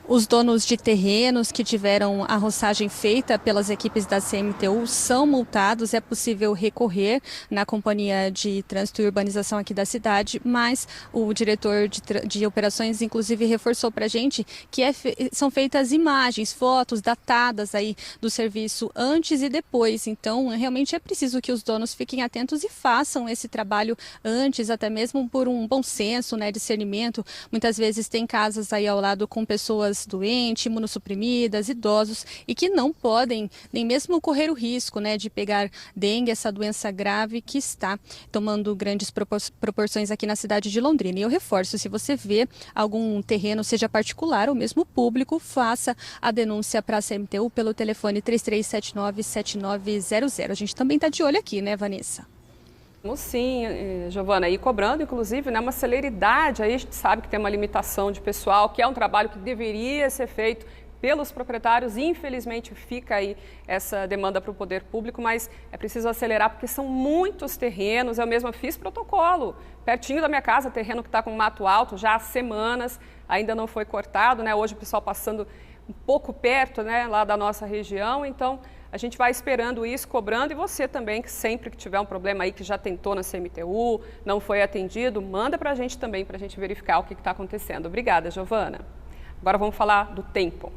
Os donos de terrenos que tiveram a roçagem feita pelas equipes da CMTU são multados. É possível recorrer na Companhia de Trânsito e Urbanização aqui da cidade, mas o diretor de operações, inclusive, reforçou para a gente que são feitas imagens, fotos datadas aí do serviço antes e depois. Então, realmente é preciso que os donos fiquem atentos e façam esse trabalho antes, até mesmo por um bom senso, né, discernimento. Muitas vezes tem casas aí ao lado com pessoas doentes, imunossuprimidas, idosos e que não podem nem mesmo correr o risco, né, de pegar dengue, essa doença grave que está tomando grandes proporções aqui na cidade de Londrina. E eu reforço, se você vê algum terreno, seja particular ou mesmo público, faça a denúncia para a CMTU pelo telefone 3379-7900. A gente também está de olho aqui, né, Vanessa? Sim, Giovana, e cobrando, inclusive, né, uma celeridade. Aí a gente sabe que tem uma limitação de pessoal, que é um trabalho que deveria ser feito pelos proprietários. Infelizmente, fica aí essa demanda para o poder público, mas é preciso acelerar porque são muitos terrenos. Eu mesma fiz protocolo pertinho da minha casa, terreno que está com mato alto já há semanas, ainda não foi cortado, né? Hoje o pessoal passando um pouco perto, né, lá da nossa região, então a gente vai esperando isso, cobrando, e você também, que sempre que tiver um problema aí, que já tentou na CMTU, não foi atendido, manda para a gente também, para a gente verificar o que está acontecendo. Obrigada, Giovana. Agora vamos falar do tempo.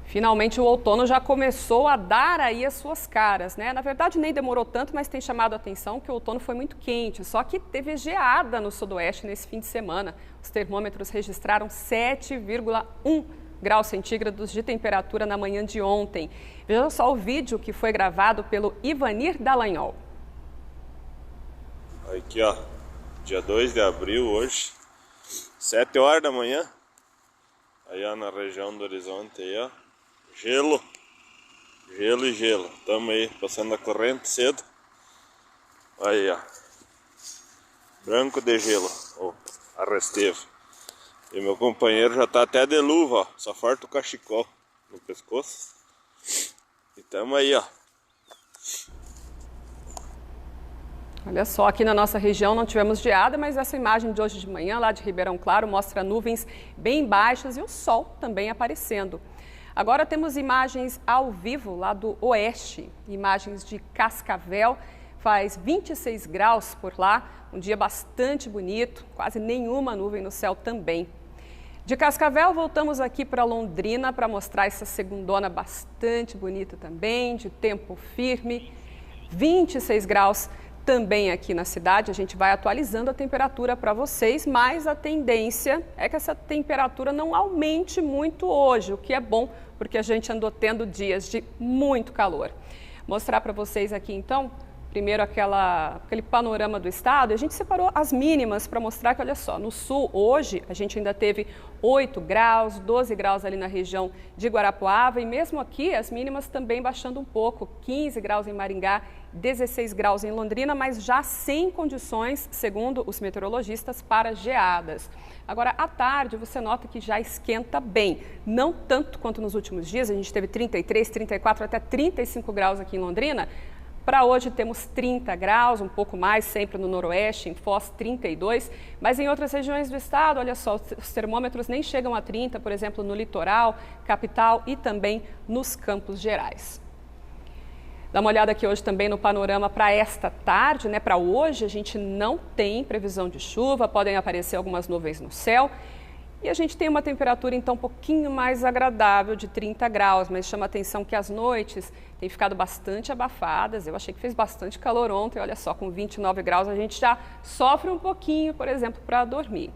Finalmente o outono já começou a dar aí as suas caras, né? Na verdade nem demorou tanto, mas tem chamado a atenção que o outono foi muito quente, só que teve geada no sudoeste nesse fim de semana. Os termômetros registraram 7,1 graus centígrados de temperatura na manhã de ontem. Veja só o vídeo que foi gravado pelo Ivanir Dallagnol. Aqui, ó, dia 2 de abril hoje, 7 horas da manhã, aí ó, na região do Horizonte, aí ó, gelo, gelo e gelo. Estamos aí passando a corrente cedo. Aí, ó. Branco de gelo, o arrestevo. E meu companheiro já tá até de luva, ó. Só falta o cachecol no pescoço. E estamos aí, ó. Olha só, aqui na nossa região não tivemos geada, mas essa imagem de hoje de manhã, lá de Ribeirão Claro, mostra nuvens bem baixas e o sol também aparecendo. Agora temos imagens ao vivo lá do oeste, imagens de Cascavel, faz 26 graus por lá, um dia bastante bonito, quase nenhuma nuvem no céu também. De Cascavel voltamos aqui para Londrina para mostrar essa segundona bastante bonita também, de tempo firme, 26 graus também aqui na cidade. A gente vai atualizando a temperatura para vocês, mas a tendência é que essa temperatura não aumente muito hoje, o que é bom, porque a gente andou tendo dias de muito calor. Mostrar para vocês aqui então, primeiro aquele panorama do estado. A gente separou as mínimas para mostrar que, olha só, no sul hoje a gente ainda teve 8 graus, 12 graus ali na região de Guarapuava, e mesmo aqui as mínimas também baixando um pouco, 15 graus em Maringá, 16 graus em Londrina, mas já sem condições, segundo os meteorologistas, para geadas. Agora, à tarde, você nota que já esquenta bem, não tanto quanto nos últimos dias. A gente teve 33, 34, até 35 graus aqui em Londrina. Para hoje temos 30 graus, um pouco mais, sempre no noroeste, em Foz 32, mas em outras regiões do estado, olha só, os termômetros nem chegam a 30, por exemplo, no litoral, capital e também nos Campos Gerais. Dá uma olhada aqui hoje também no panorama para esta tarde, né? Para hoje a gente não tem previsão de chuva, podem aparecer algumas nuvens no céu. E a gente tem uma temperatura então um pouquinho mais agradável, de 30 graus, mas chama atenção que as noites têm ficado bastante abafadas. Eu achei que fez bastante calor ontem, olha só, com 29 graus a gente já sofre um pouquinho, por exemplo, para dormir.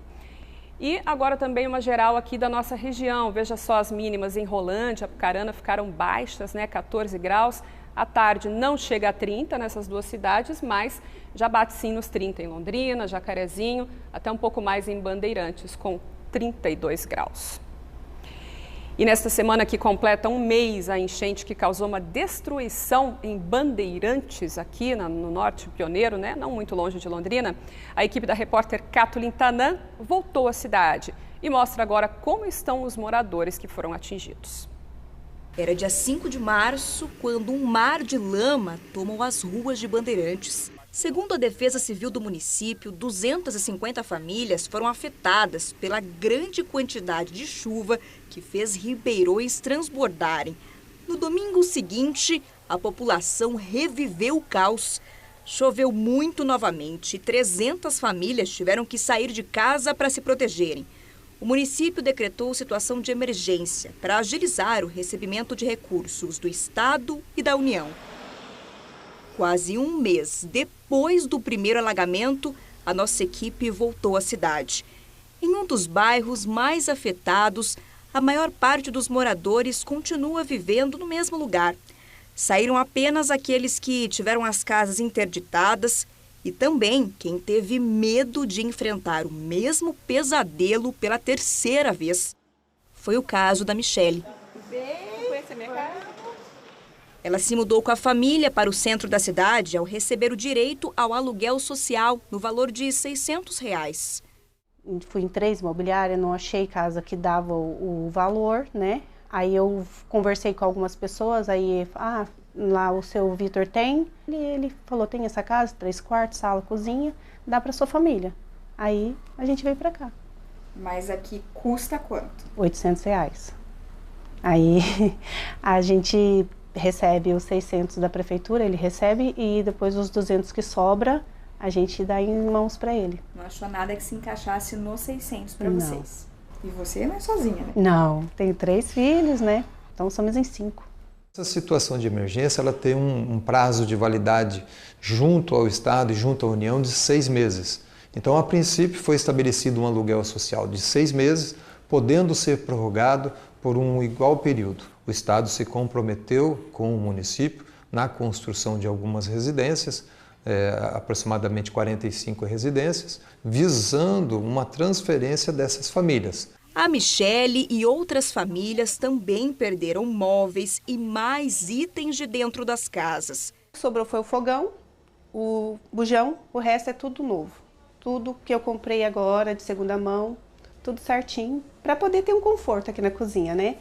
E agora também uma geral aqui da nossa região, veja só, as mínimas em Rolândia, Apucarana ficaram baixas, né, 14 graus. À tarde não chega a 30 nessas duas cidades, mas já bate sim nos 30 em Londrina, Jacarezinho, até um pouco mais em Bandeirantes, com 32 graus. E nesta semana que completa um mês a enchente que causou uma destruição em Bandeirantes, aqui no norte pioneiro, né? Não muito longe de Londrina, a equipe da repórter Kathleen Tanan voltou à cidade e mostra agora como estão os moradores que foram atingidos. Era dia 5 de março, quando um mar de lama tomou as ruas de Bandeirantes. Segundo a Defesa Civil do município, 250 famílias foram afetadas pela grande quantidade de chuva que fez ribeirões transbordarem. No domingo seguinte, a população reviveu o caos. Choveu muito novamente e 300 famílias tiveram que sair de casa para se protegerem. O município decretou situação de emergência para agilizar o recebimento de recursos do Estado e da União. Quase um mês depois do primeiro alagamento, a nossa equipe voltou à cidade. Em um dos bairros mais afetados, a maior parte dos moradores continua vivendo no mesmo lugar. Saíram apenas aqueles que tiveram as casas interditadas e também quem teve medo de enfrentar o mesmo pesadelo pela terceira vez. Foi o caso da Michele. Ela se mudou com a família para o centro da cidade ao receber o direito ao aluguel social, no valor de R$ 600. Fui em 3 imobiliárias, não achei casa que dava o valor, né? Aí eu conversei com algumas pessoas, aí, lá o seu Vitor tem. Ele falou, tem essa casa, 3 quartos, sala, cozinha, dá para sua família. Aí a gente veio para cá. Mas aqui custa quanto? R$ 800. Aí a gente recebe os 600 da prefeitura, ele recebe, e depois os 200 que sobra, a gente dá em mãos para ele. Não achou nada que se encaixasse nos 600 para vocês? E você não é sozinha, né? Não, tenho 3 filhos, né? Então somos em 5. Essa situação de emergência, ela tem um prazo de validade junto ao Estado e junto à União de 6 meses. Então, a princípio, foi estabelecido um aluguel social de 6 meses, podendo ser prorrogado por um igual período. O Estado se comprometeu com o município na construção de algumas residências, aproximadamente 45 residências, visando uma transferência dessas famílias. A Michele e outras famílias também perderam móveis e mais itens de dentro das casas. O que sobrou foi o fogão, o bujão, o resto é tudo novo. Tudo que eu comprei agora de segunda mão, tudo certinho, para poder ter um conforto aqui na cozinha, né?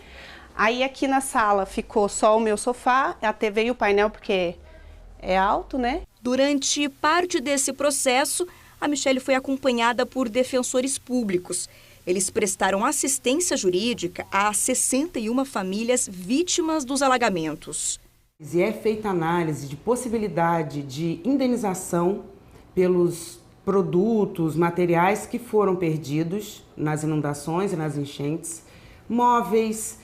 Aí aqui na sala ficou só o meu sofá, a TV e o painel, porque é alto, né? Durante parte desse processo, a Michele foi acompanhada por defensores públicos. Eles prestaram assistência jurídica a 61 famílias vítimas dos alagamentos. E é feita análise de possibilidade de indenização pelos produtos, materiais que foram perdidos nas inundações e nas enchentes, móveis,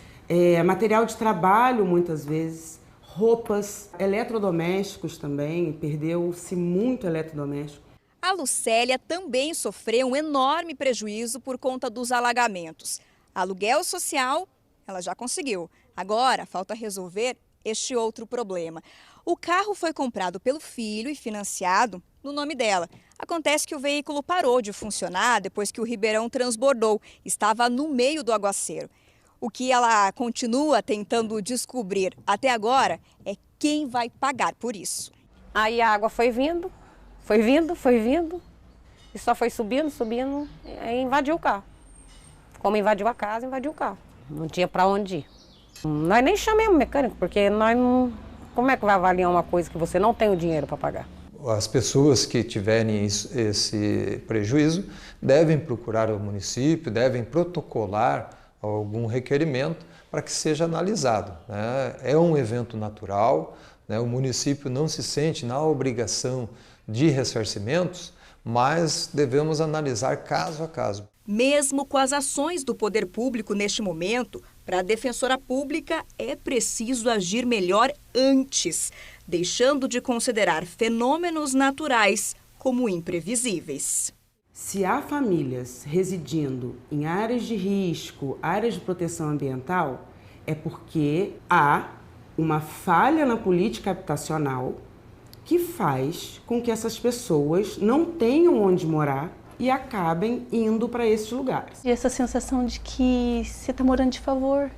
material de trabalho muitas vezes, roupas, eletrodomésticos também, perdeu-se muito eletrodoméstico. A Lucélia também sofreu um enorme prejuízo por conta dos alagamentos. Aluguel social, ela já conseguiu. Agora, falta resolver este outro problema. O carro foi comprado pelo filho e financiado no nome dela. Acontece que o veículo parou de funcionar depois que o ribeirão transbordou. Estava no meio do aguaceiro. O que ela continua tentando descobrir até agora é quem vai pagar por isso. Aí a água foi vindo, e só foi subindo, e invadiu o carro. Como invadiu a casa, invadiu o carro. Não tinha para onde ir. Nós nem chamamos o mecânico, porque nós não... Como é que vai avaliar uma coisa que você não tem o dinheiro para pagar? As pessoas que tiverem esse prejuízo devem procurar o município, devem protocolar algum requerimento para que seja analisado, né? É um evento natural, né? O município não se sente na obrigação de ressarcimentos, mas devemos analisar caso a caso. Mesmo com as ações do poder público neste momento, para a defensora pública é preciso agir melhor antes, deixando de considerar fenômenos naturais como imprevisíveis. Se há famílias residindo em áreas de risco, áreas de proteção ambiental, é porque há uma falha na política habitacional que faz com que essas pessoas não tenham onde morar e acabem indo para esses lugares. E essa sensação de que você está morando de favor,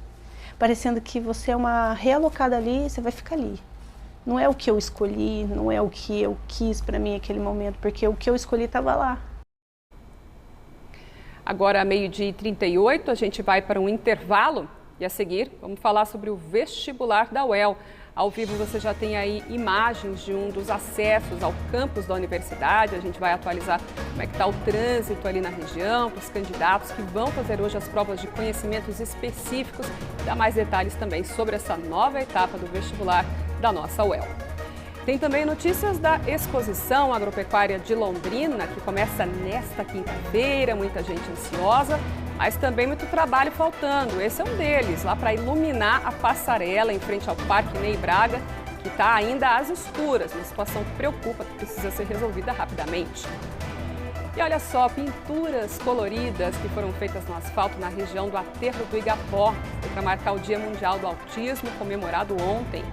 parecendo que você é uma realocada ali, você vai ficar ali. Não é o que eu escolhi, não é o que eu quis para mim naquele momento, porque o que eu escolhi estava lá. Agora, 12h38, a gente vai para um intervalo e a seguir vamos falar sobre o vestibular da UEL. Ao vivo você já tem aí imagens de um dos acessos ao campus da universidade. A gente vai atualizar como é que está o trânsito ali na região, para os candidatos que vão fazer hoje as provas de conhecimentos específicos. Dá mais detalhes também sobre essa nova etapa do vestibular da nossa UEL. Tem também notícias da Exposição Agropecuária de Londrina, que começa nesta quinta-feira, muita gente ansiosa, mas também muito trabalho faltando. Esse é um deles, lá para iluminar a passarela em frente ao Parque Ney Braga, que está ainda às escuras, uma situação que preocupa, que precisa ser resolvida rapidamente. E olha só, pinturas coloridas que foram feitas no asfalto na região do Aterro do Igapó, para marcar o Dia Mundial do Autismo, comemorado ontem.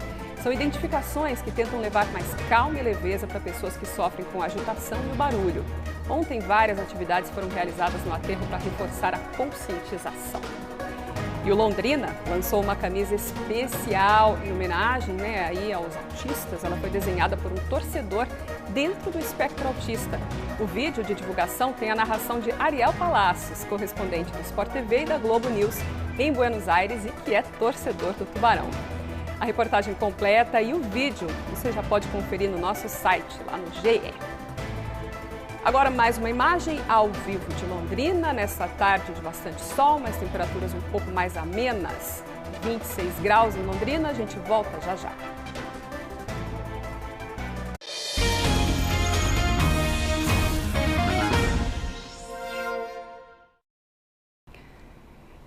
São identificações que tentam levar mais calma e leveza para pessoas que sofrem com a agitação e o barulho. Ontem, várias atividades foram realizadas no aterro para reforçar a conscientização. E o Londrina lançou uma camisa especial em homenagem aí aos autistas. Ela foi desenhada por um torcedor dentro do espectro autista. O vídeo de divulgação tem a narração de Ariel Palacios, correspondente do Sport TV e da Globo News em Buenos Aires e que é torcedor do Tubarão. A reportagem completa e o vídeo você já pode conferir no nosso site, lá no GE. Agora mais uma imagem ao vivo de Londrina, nessa tarde de bastante sol, mas temperaturas um pouco mais amenas. 26 graus em Londrina, a gente volta já já.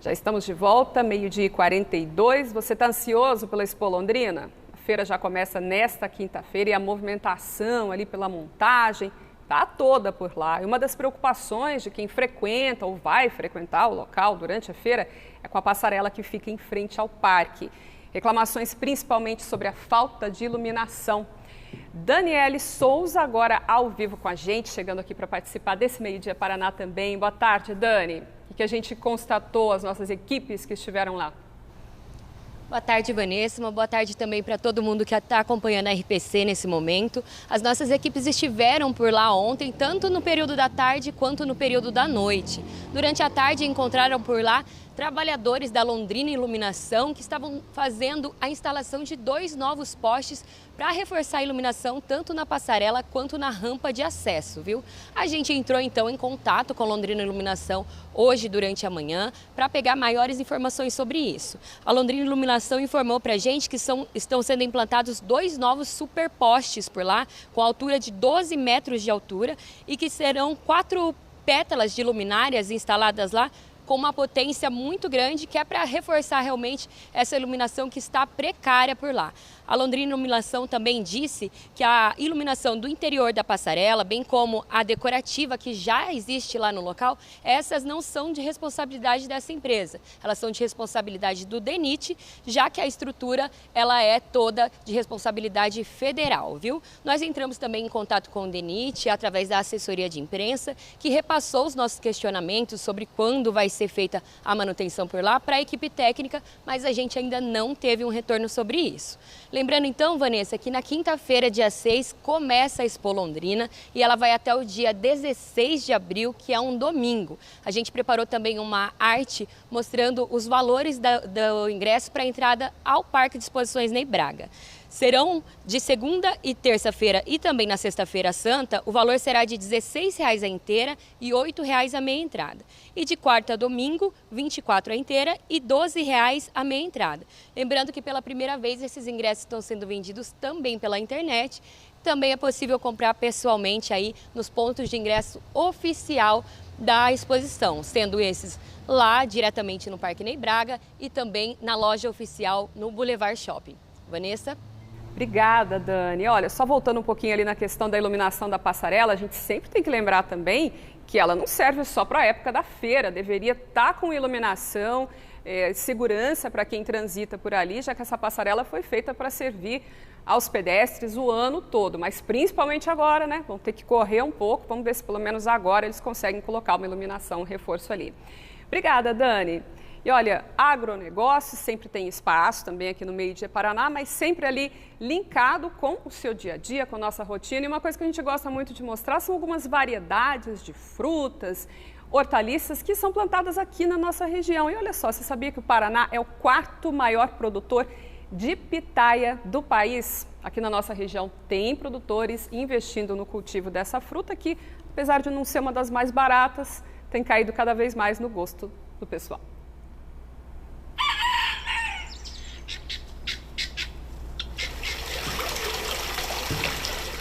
Já estamos de volta, 12h42. Você está ansioso pela Expo Londrina? A feira já começa nesta quinta-feira e a movimentação ali pela montagem está toda por lá. E uma das preocupações de quem frequenta ou vai frequentar o local durante a feira é com a passarela que fica em frente ao parque. Reclamações principalmente sobre a falta de iluminação. Daniele Souza agora ao vivo com a gente, chegando aqui para participar desse Meio Dia Paraná também. Boa tarde, Dani. O que a gente constatou, as nossas equipes que estiveram lá? Boa tarde, Vanessa. Uma boa tarde também para todo mundo que está acompanhando a RPC nesse momento. As nossas equipes estiveram por lá ontem, tanto no período da tarde quanto no período da noite. Durante a tarde encontraram por lá trabalhadores da Londrina Iluminação que estavam fazendo a instalação de 2 novos postes para reforçar a iluminação tanto na passarela quanto na rampa de acesso, viu? A gente entrou então em contato com a Londrina Iluminação hoje durante a manhã para pegar maiores informações sobre isso. A Londrina Iluminação informou para a gente que estão sendo implantados 2 novos superpostes por lá, com altura de 12 metros de altura e que serão 4 pétalas de luminárias instaladas lá com uma potência muito grande, que é para reforçar realmente essa iluminação que está precária por lá. A Londrina Iluminação também disse que a iluminação do interior da passarela, bem como a decorativa que já existe lá no local, essas não são de responsabilidade dessa empresa. Elas são de responsabilidade do DENIT, já que a estrutura ela é toda de responsabilidade federal, viu? Nós entramos também em contato com o DENIT através da assessoria de imprensa, que repassou os nossos questionamentos sobre quando vai ser feita a manutenção por lá para a equipe técnica, mas a gente ainda não teve um retorno sobre isso. Lembrando então, Vanessa, que na quinta-feira, dia 6, começa a Expo Londrina e ela vai até o dia 16 de abril, que é um domingo. A gente preparou também uma arte mostrando os valores do ingresso para a entrada ao Parque de Exposições Ney Braga. Serão de segunda e terça-feira e também na sexta-feira santa, o valor será de R$ 16,00 a inteira e R$ 8,00 a meia entrada. E de quarta a domingo, R$ 24,00 a inteira e R$ 12,00 a meia entrada. Lembrando que pela primeira vez esses ingressos estão sendo vendidos também pela internet. Também é possível comprar pessoalmente aí nos pontos de ingresso oficial da exposição, sendo esses lá diretamente no Parque Ney Braga e também na loja oficial no Boulevard Shopping. Vanessa? Obrigada, Dani. Olha, só voltando um pouquinho ali na questão da iluminação da passarela, a gente sempre tem que lembrar também que ela não serve só para a época da feira, deveria estar com iluminação, segurança para quem transita por ali, já que essa passarela foi feita para servir aos pedestres o ano todo, mas principalmente agora, né? Vão ter que correr um pouco, vamos ver se pelo menos agora eles conseguem colocar uma iluminação, um reforço ali. Obrigada, Dani. E olha, agronegócio sempre tem espaço também aqui no Meio Dia Paraná, mas sempre ali linkado com o seu dia a dia, com a nossa rotina. E uma coisa que a gente gosta muito de mostrar são algumas variedades de frutas, hortaliças que são plantadas aqui na nossa região. E olha só, você sabia que o Paraná é o 4º maior produtor de pitaia do país. Aqui na nossa região tem produtores investindo no cultivo dessa fruta que, apesar de não ser uma das mais baratas, tem caído cada vez mais no gosto do pessoal.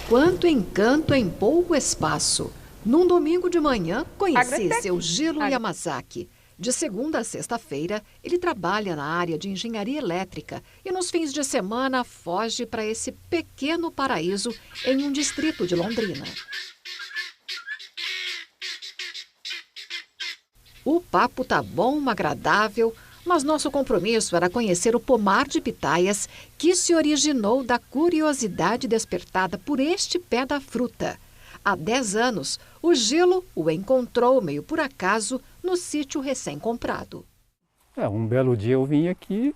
Quanto encanto em pouco espaço. Num domingo de manhã, conheci seu Gelo Yamazaki. De segunda a sexta-feira, ele trabalha na área de engenharia elétrica e nos fins de semana foge para esse pequeno paraíso em um distrito de Londrina. O papo tá bom, agradável, mas nosso compromisso era conhecer o pomar de pitaias que se originou da curiosidade despertada por este pé da fruta. Há 10 anos, o Gelo o encontrou meio por acaso no sítio recém-comprado. Um belo dia eu vim aqui,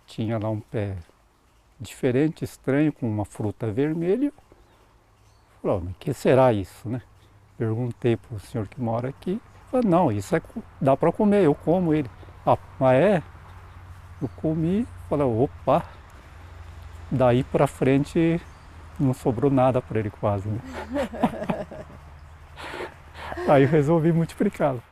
tinha lá um pé diferente, estranho, com uma fruta vermelha. Falei, mas o que será isso, né? Perguntei para o senhor que mora aqui. Falei, não, isso dá para comer, eu como ele. Mas é? Eu comi, falei, opa, daí para frente não sobrou nada para ele quase, né? Aí eu resolvi multiplicá-lo.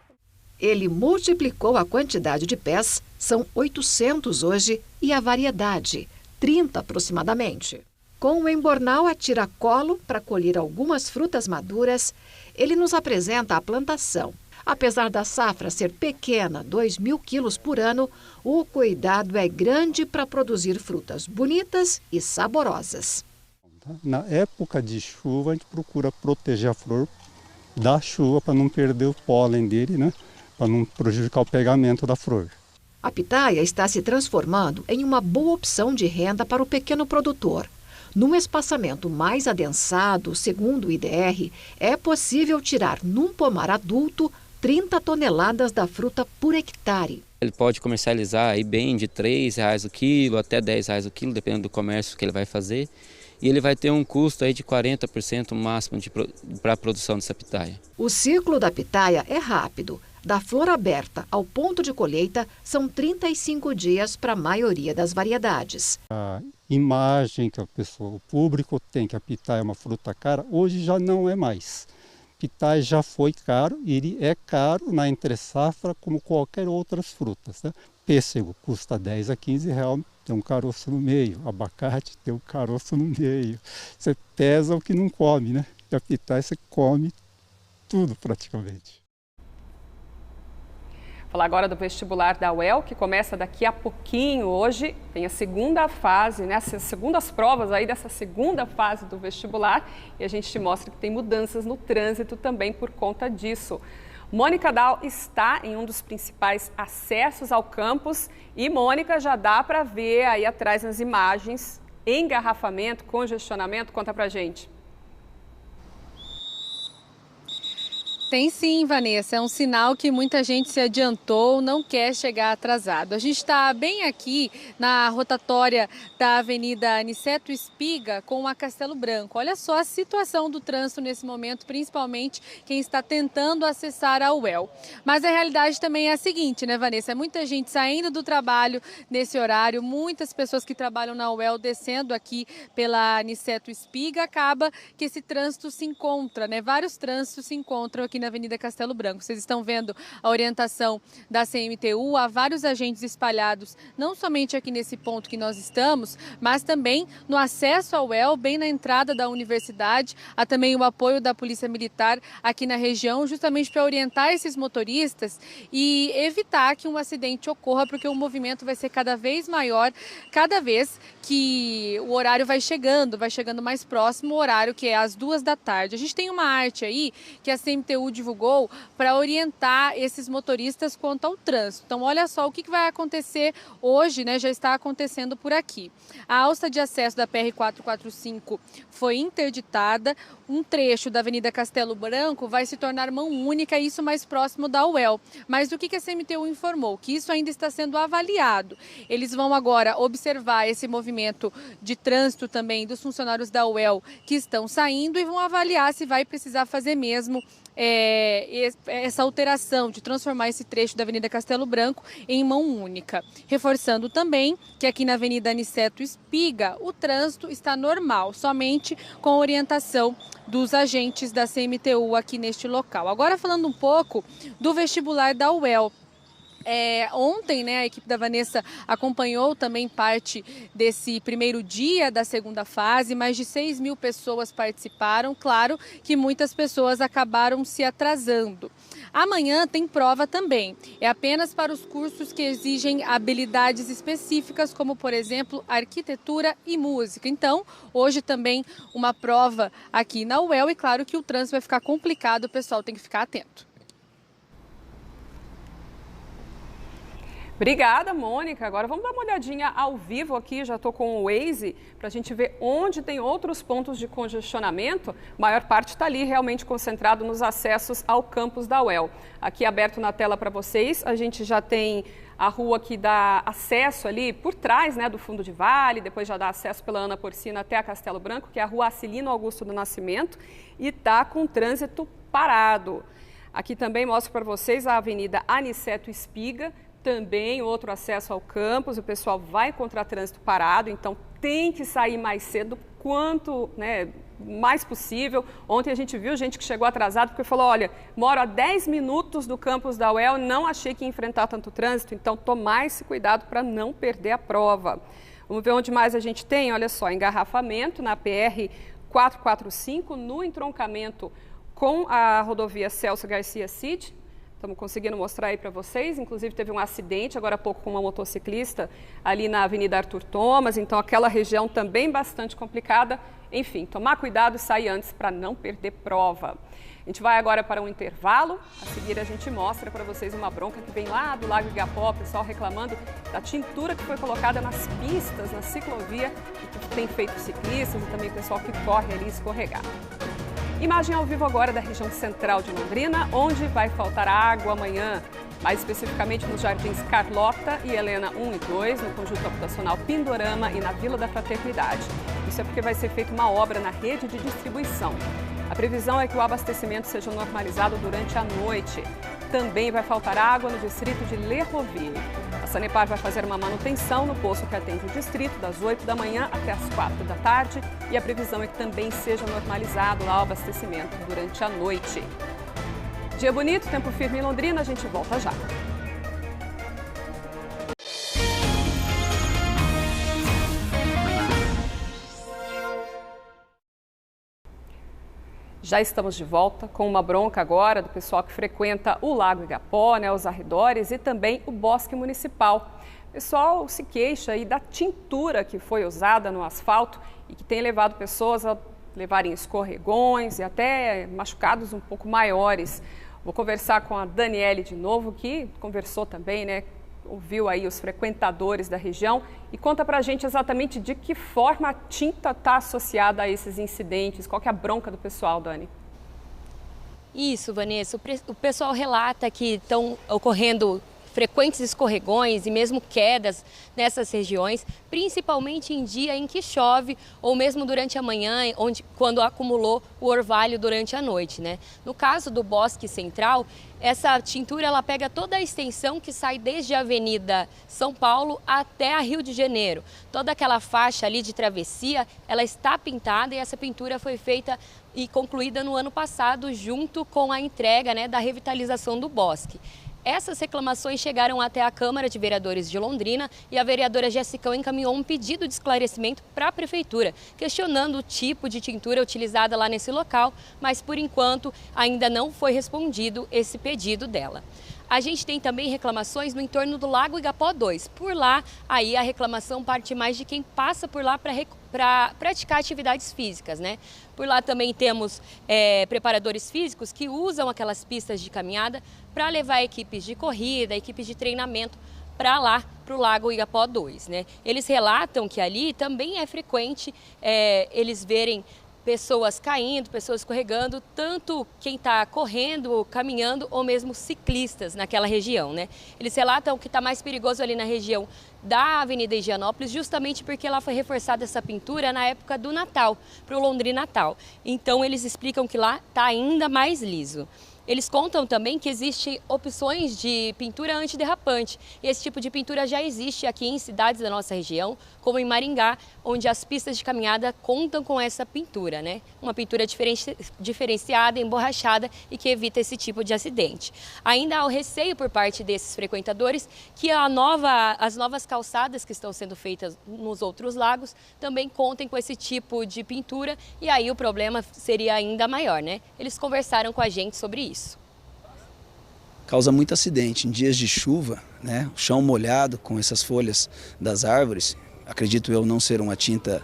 Ele multiplicou a quantidade de pés, são 800 hoje, e a variedade, 30 aproximadamente. Com o embornal a tiracolo para colher algumas frutas maduras, ele nos apresenta a plantação. Apesar da safra ser pequena, 2.000 quilos por ano, o cuidado é grande para produzir frutas bonitas e saborosas. Na época de chuva, a gente procura proteger a flor da chuva para não perder o pólen dele, né? Para não prejudicar o pegamento da flor. A pitaia está se transformando em uma boa opção de renda para o pequeno produtor. Num espaçamento mais adensado, segundo o IDR, é possível tirar num pomar adulto 30 toneladas da fruta por hectare. Ele pode comercializar aí bem de R$3 o quilo até R$10 o quilo, dependendo do comércio que ele vai fazer. E ele vai ter um custo aí de 40% máximo para a produção dessa pitaia. O ciclo da pitaia é rápido. Da flor aberta ao ponto de colheita, são 35 dias para a maioria das variedades. A imagem que o público tem que a pitaia é uma fruta cara, hoje já não é mais. Pitaia já foi caro, ele é caro na entre-safra como qualquer outras frutas. Né? Pêssego custa 10 a 15 reais, tem um caroço no meio. Abacate tem um caroço no meio. Você pesa o que não come, né? E a pitaia você come tudo praticamente. Falar agora do vestibular da UEL, que começa daqui a pouquinho. Hoje tem a segunda fase, né? As segundas provas aí dessa segunda fase do vestibular. E a gente te mostra que tem mudanças no trânsito também por conta disso. Mônica Dal está em um dos principais acessos ao campus. E, Mônica, já dá para ver aí atrás nas imagens engarrafamento, congestionamento. Conta pra gente. Tem sim, Vanessa. É um sinal que muita gente se adiantou, não quer chegar atrasado. A gente está bem aqui na rotatória da Avenida Aniceto Espiga com a Castelo Branco. Olha só a situação do trânsito nesse momento, principalmente quem está tentando acessar a UEL. Mas a realidade também é a seguinte, né, Vanessa? Muita gente saindo do trabalho nesse horário, muitas pessoas que trabalham na UEL descendo aqui pela Aniceto Espiga, acaba que esse trânsito se encontra, né? Vários trânsitos se encontram aqui na Avenida Castelo Branco. Vocês estão vendo a orientação da CMTU, há vários agentes espalhados, não somente aqui nesse ponto que nós estamos, mas também no acesso ao UEL, bem na entrada da universidade. Há também o apoio da Polícia Militar aqui na região, justamente para orientar esses motoristas e evitar que um acidente ocorra, porque o movimento vai ser cada vez maior, cada vez que o horário vai chegando mais próximo o horário, que é às 2 da tarde. A gente tem uma arte aí que a CMTU divulgou para orientar esses motoristas quanto ao trânsito. Então, olha só o que vai acontecer hoje, né? Já está acontecendo por aqui. A alça de acesso da PR-445 foi interditada. Um trecho da Avenida Castelo Branco vai se tornar mão única, isso mais próximo da UEL. Mas o que a CMTU informou? Que isso ainda está sendo avaliado. Eles vão agora observar esse movimento de trânsito também dos funcionários da UEL que estão saindo e vão avaliar se vai precisar fazer mesmo essa alteração de transformar esse trecho da Avenida Castelo Branco em mão única. Reforçando também que aqui na Avenida Aniceto Espiga o trânsito está normal, somente com a orientação dos agentes da CMTU aqui neste local. Agora falando um pouco do vestibular da UEL. Ontem, né, a equipe da Vanessa acompanhou também parte desse primeiro dia da segunda fase. Mais de 6 mil pessoas participaram. Claro que muitas pessoas acabaram se atrasando. Amanhã tem prova também. É apenas para os cursos que exigem habilidades específicas, como, por exemplo, arquitetura e música. Então, hoje também uma prova aqui na UEL e claro que o trânsito vai ficar complicado, o pessoal tem que ficar atento. Obrigada, Mônica. Agora vamos dar uma olhadinha ao vivo aqui, já estou com o Waze, para a gente ver onde tem outros pontos de congestionamento. A maior parte está ali realmente concentrado nos acessos ao campus da UEL. Aqui aberto na tela para vocês, a gente já tem a rua que dá acesso ali por trás, né, do fundo de vale, depois já dá acesso pela Ana Porcina até a Castelo Branco, que é a rua Acilino Augusto do Nascimento, e está com trânsito parado. Aqui também mostro para vocês a Avenida Aniceto Espiga, também outro acesso ao campus, o pessoal vai encontrar trânsito parado, então tem que sair mais cedo, quanto mais possível. Ontem a gente viu gente que chegou atrasado porque falou, olha, moro a 10 minutos do campus da UEL, não achei que ia enfrentar tanto trânsito, então tomar esse cuidado para não perder a prova. Vamos ver onde mais a gente tem, olha só, engarrafamento na PR 445, no entroncamento com a rodovia Celso Garcia Cid. Estamos conseguindo mostrar aí para vocês, inclusive teve um acidente agora há pouco com uma motociclista ali na Avenida Arthur Thomas, então aquela região também bastante complicada. Enfim, tomar cuidado e sair antes para não perder prova. A gente vai agora para um intervalo, a seguir a gente mostra para vocês uma bronca que vem lá do Lago Igapó, o pessoal reclamando da tintura que foi colocada nas pistas, na ciclovia, e que tem feito ciclistas e também o pessoal que corre ali escorregar. Imagem ao vivo agora da região central de Londrina, onde vai faltar água amanhã, mais especificamente nos Jardins Carlota e Helena 1 e 2, no Conjunto Habitacional Pindorama e na Vila da Fraternidade. Isso é porque vai ser feita uma obra na rede de distribuição. A previsão é que o abastecimento seja normalizado durante a noite. Também vai faltar água no distrito de Lerroville. A Sanepar vai fazer uma manutenção no poço que atende o distrito das 8 da manhã até as 4 da tarde e a previsão é que também seja normalizado lá o abastecimento durante a noite. Dia bonito, tempo firme em Londrina, a gente volta já. Já estamos de volta com uma bronca agora do pessoal que frequenta o Lago Igapó, os arredores e também o Bosque Municipal. O pessoal se queixa aí da tintura que foi usada no asfalto e que tem levado pessoas a levarem escorregões e até machucados um pouco maiores. Vou conversar com a Daniele de novo, que conversou também, ouviu aí os frequentadores da região e conta pra gente exatamente de que forma a tinta está associada a esses incidentes, qual que é a bronca do pessoal, Dani? Isso, Vanessa, o pessoal relata que estão ocorrendo frequentes escorregões e mesmo quedas nessas regiões, principalmente em dia em que chove ou mesmo durante a manhã, quando acumulou o orvalho durante a noite, No caso do Bosque Central, essa tintura ela pega toda a extensão que sai desde a Avenida São Paulo até a Rio de Janeiro. Toda aquela faixa ali de travessia, ela está pintada e essa pintura foi feita e concluída no ano passado junto com a entrega da revitalização do bosque. Essas reclamações chegaram até a Câmara de Vereadores de Londrina e a vereadora Jessicão encaminhou um pedido de esclarecimento para a Prefeitura, questionando o tipo de tintura utilizada lá nesse local, mas por enquanto ainda não foi respondido esse pedido dela. A gente tem também reclamações no entorno do Lago Igapó 2. Por lá, aí a reclamação parte mais de quem passa por lá para praticar atividades físicas, Por lá também temos preparadores físicos que usam aquelas pistas de caminhada para levar equipes de corrida, equipes de treinamento para lá, para o Lago Igapó 2, Eles relatam que ali também é frequente eles verem pessoas caindo, pessoas escorregando, tanto quem está correndo, caminhando ou mesmo ciclistas naquela região, Eles relatam que está mais perigoso ali na região da Avenida Higienópolis, justamente porque lá foi reforçada essa pintura na época do Natal, para o Londrina Natal. Então eles explicam que lá está ainda mais liso. Eles contam também que existem opções de pintura antiderrapante. E esse tipo de pintura já existe aqui em cidades da nossa região, como em Maringá, onde as pistas de caminhada contam com essa pintura, né? Uma pintura diferenciada, emborrachada e que evita esse tipo de acidente. Ainda há o receio por parte desses frequentadores que as novas calçadas que estão sendo feitas nos outros lagos também contem com esse tipo de pintura e aí o problema seria ainda maior, né? Eles conversaram com a gente sobre isso. Causa muito acidente em dias de chuva, né? O chão molhado com essas folhas das árvores. Acredito eu não ser uma tinta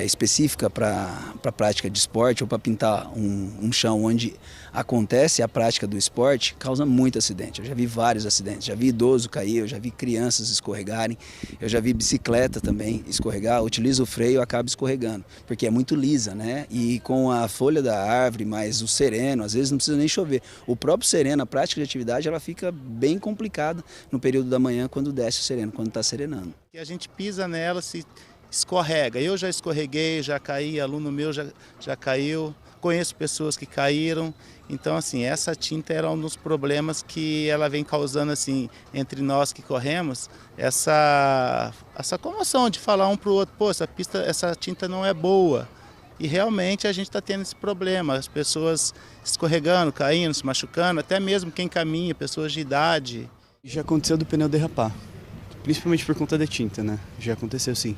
específica para a prática de esporte ou para pintar um chão onde acontece a prática do esporte, causa muito acidente. Eu já vi vários acidentes, já vi idoso cair, eu já vi crianças escorregarem, eu já vi bicicleta também escorregar, utiliza o freio e acaba escorregando, porque é muito lisa, né? E com a folha da árvore, mais o sereno, às vezes não precisa nem chover. O próprio sereno, a prática de atividade, ela fica bem complicada no período da manhã quando desce o sereno, quando está serenando. E a gente pisa nela, se escorrega. Eu já escorreguei, já caí, aluno meu já caiu, conheço pessoas que caíram. Então, assim, essa tinta era um dos problemas que ela vem causando, assim, entre nós que corremos, essa comoção de falar um para o outro, pô, essa tinta não é boa. E realmente a gente está tendo esse problema, as pessoas escorregando, caindo, se machucando, até mesmo quem caminha, pessoas de idade. Já aconteceu do pneu derrapar, principalmente por conta da tinta, né? Já aconteceu sim.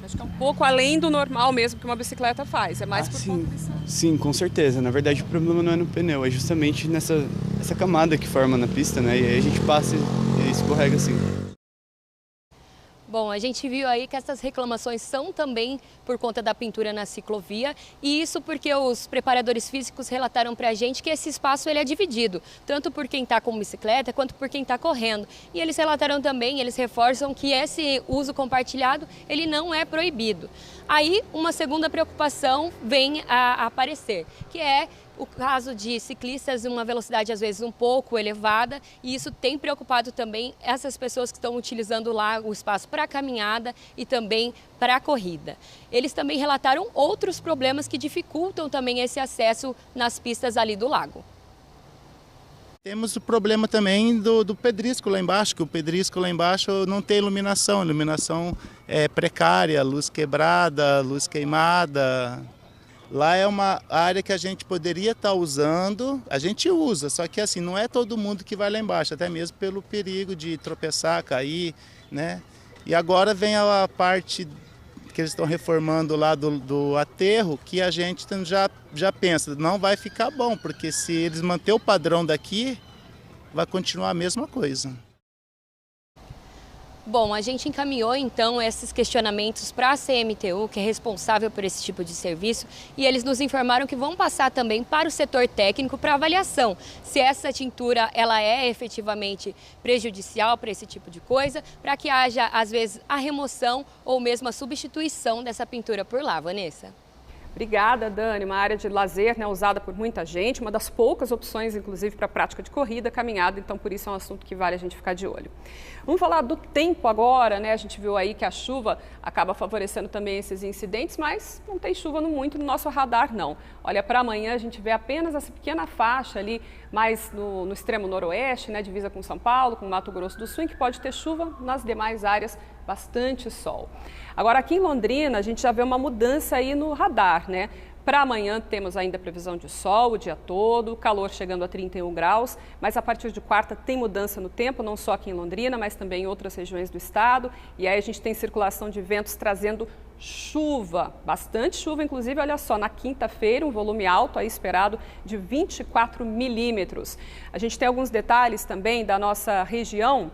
Acho que é um pouco além do normal mesmo que uma bicicleta faz, é mais por conta disso. Sim, com certeza. Na verdade o problema não é no pneu, é justamente nessa camada que forma na pista, né? E aí a gente passa e escorrega assim. Bom, a gente viu aí que essas reclamações são também por conta da pintura na ciclovia e isso porque os preparadores físicos relataram para a gente que esse espaço ele é dividido, tanto por quem está com bicicleta quanto por quem está correndo. E eles relataram também, eles reforçam que esse uso compartilhado ele não é proibido. Aí uma segunda preocupação vem a aparecer, que é o caso de ciclistas em uma velocidade às vezes um pouco elevada e isso tem preocupado também essas pessoas que estão utilizando lá o espaço para caminhada e também para a corrida. Eles também relataram outros problemas que dificultam também esse acesso nas pistas ali do lago. Temos o problema também do pedrisco lá embaixo, que o pedrisco lá embaixo não tem iluminação, a iluminação é precária, luz quebrada, luz queimada. Lá é uma área que a gente poderia estar usando, a gente usa, só que assim, não é todo mundo que vai lá embaixo, até mesmo pelo perigo de tropeçar, cair, né? E agora vem a parte que eles estão reformando lá do aterro, que a gente já pensa, não vai ficar bom, porque se eles manter o padrão daqui, vai continuar a mesma coisa. Bom, a gente encaminhou então esses questionamentos para a CMTU, que é responsável por esse tipo de serviço, e eles nos informaram que vão passar também para o setor técnico para avaliação se essa tintura ela é efetivamente prejudicial para esse tipo de coisa, para que haja às vezes a remoção ou mesmo a substituição dessa pintura por lá, Vanessa. Obrigada, Dani. Uma área de lazer, né, usada por muita gente, uma das poucas opções, inclusive, para a prática de corrida, caminhada, então por isso é um assunto que vale a gente ficar de olho. Vamos falar do tempo agora, né? A gente viu aí que a chuva acaba favorecendo também esses incidentes, mas não tem chuva muito no nosso radar, não. Olha, para amanhã a gente vê apenas essa pequena faixa ali, mais no extremo noroeste, né, divisa com São Paulo, com Mato Grosso do Sul, em que pode ter chuva, nas demais áreas, bastante sol. Agora, aqui em Londrina, a gente já vê uma mudança aí no radar, né? Para amanhã temos ainda previsão de sol o dia todo, calor chegando a 31 graus, mas a partir de quarta tem mudança no tempo, não só aqui em Londrina, mas também em outras regiões do estado. E aí a gente tem circulação de ventos trazendo chuva, bastante chuva, inclusive, olha só, na quinta-feira, um volume alto aí esperado de 24 milímetros. A gente tem alguns detalhes também da nossa região.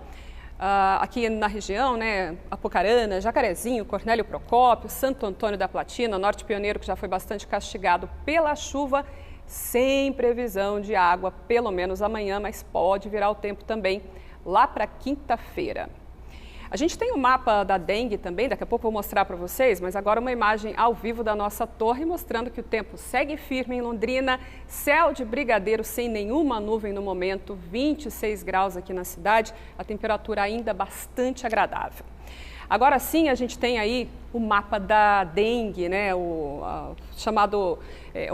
Aqui na região, né, Apucarana, Jacarezinho, Cornélio Procópio, Santo Antônio da Platina, Norte Pioneiro, que já foi bastante castigado pela chuva, sem previsão de água, pelo menos amanhã, mas pode virar o tempo também lá para quinta-feira. A gente tem um mapa da dengue também, daqui a pouco eu vou mostrar para vocês, mas agora uma imagem ao vivo da nossa torre mostrando que o tempo segue firme em Londrina, céu de brigadeiro sem nenhuma nuvem no momento, 26 graus aqui na cidade, a temperatura ainda bastante agradável. Agora sim, a gente tem aí o mapa da dengue, né, o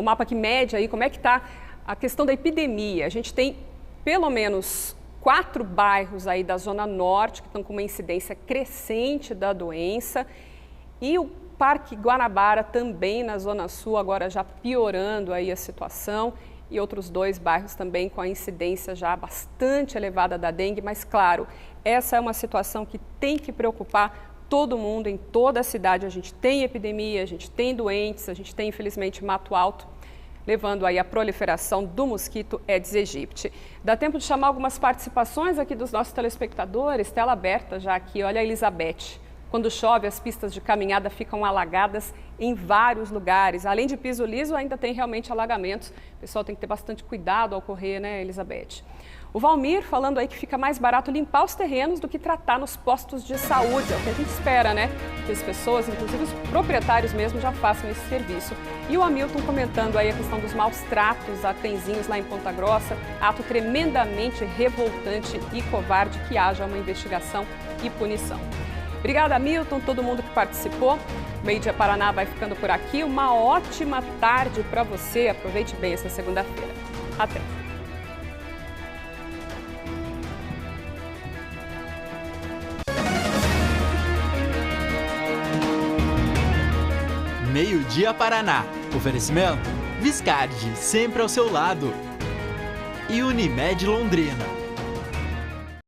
mapa que mede aí como é que está a questão da epidemia. A gente tem pelo menos 4 bairros aí da Zona Norte que estão com uma incidência crescente da doença e o Parque Guanabara também na Zona Sul, agora já piorando aí a situação, e outros 2 bairros também com a incidência já bastante elevada da dengue, mas claro, essa é uma situação que tem que preocupar todo mundo, em toda a cidade. A gente tem epidemia, a gente tem doentes, a gente tem infelizmente Mato Alto, levando aí a proliferação do mosquito Aedes aegypti. Dá tempo de chamar algumas participações aqui dos nossos telespectadores, tela aberta já aqui, olha a Elizabeth. Quando chove, as pistas de caminhada ficam alagadas em vários lugares. Além de piso liso, ainda tem realmente alagamentos. O pessoal tem que ter bastante cuidado ao correr, né, Elizabeth? O Valmir falando aí que fica mais barato limpar os terrenos do que tratar nos postos de saúde. É o que a gente espera, né? Que as pessoas, inclusive os proprietários mesmo, já façam esse serviço. E o Hamilton comentando aí a questão dos maus tratos a cãezinhos lá em Ponta Grossa. Ato tremendamente revoltante e covarde, que haja uma investigação e punição. Obrigada, Hamilton, todo mundo que participou. Meio Dia Paraná vai ficando por aqui. Uma ótima tarde para você. Aproveite bem essa segunda-feira. Até. Meio Dia Paraná. Oferecimento Viscardi, sempre ao seu lado. E Unimed Londrina.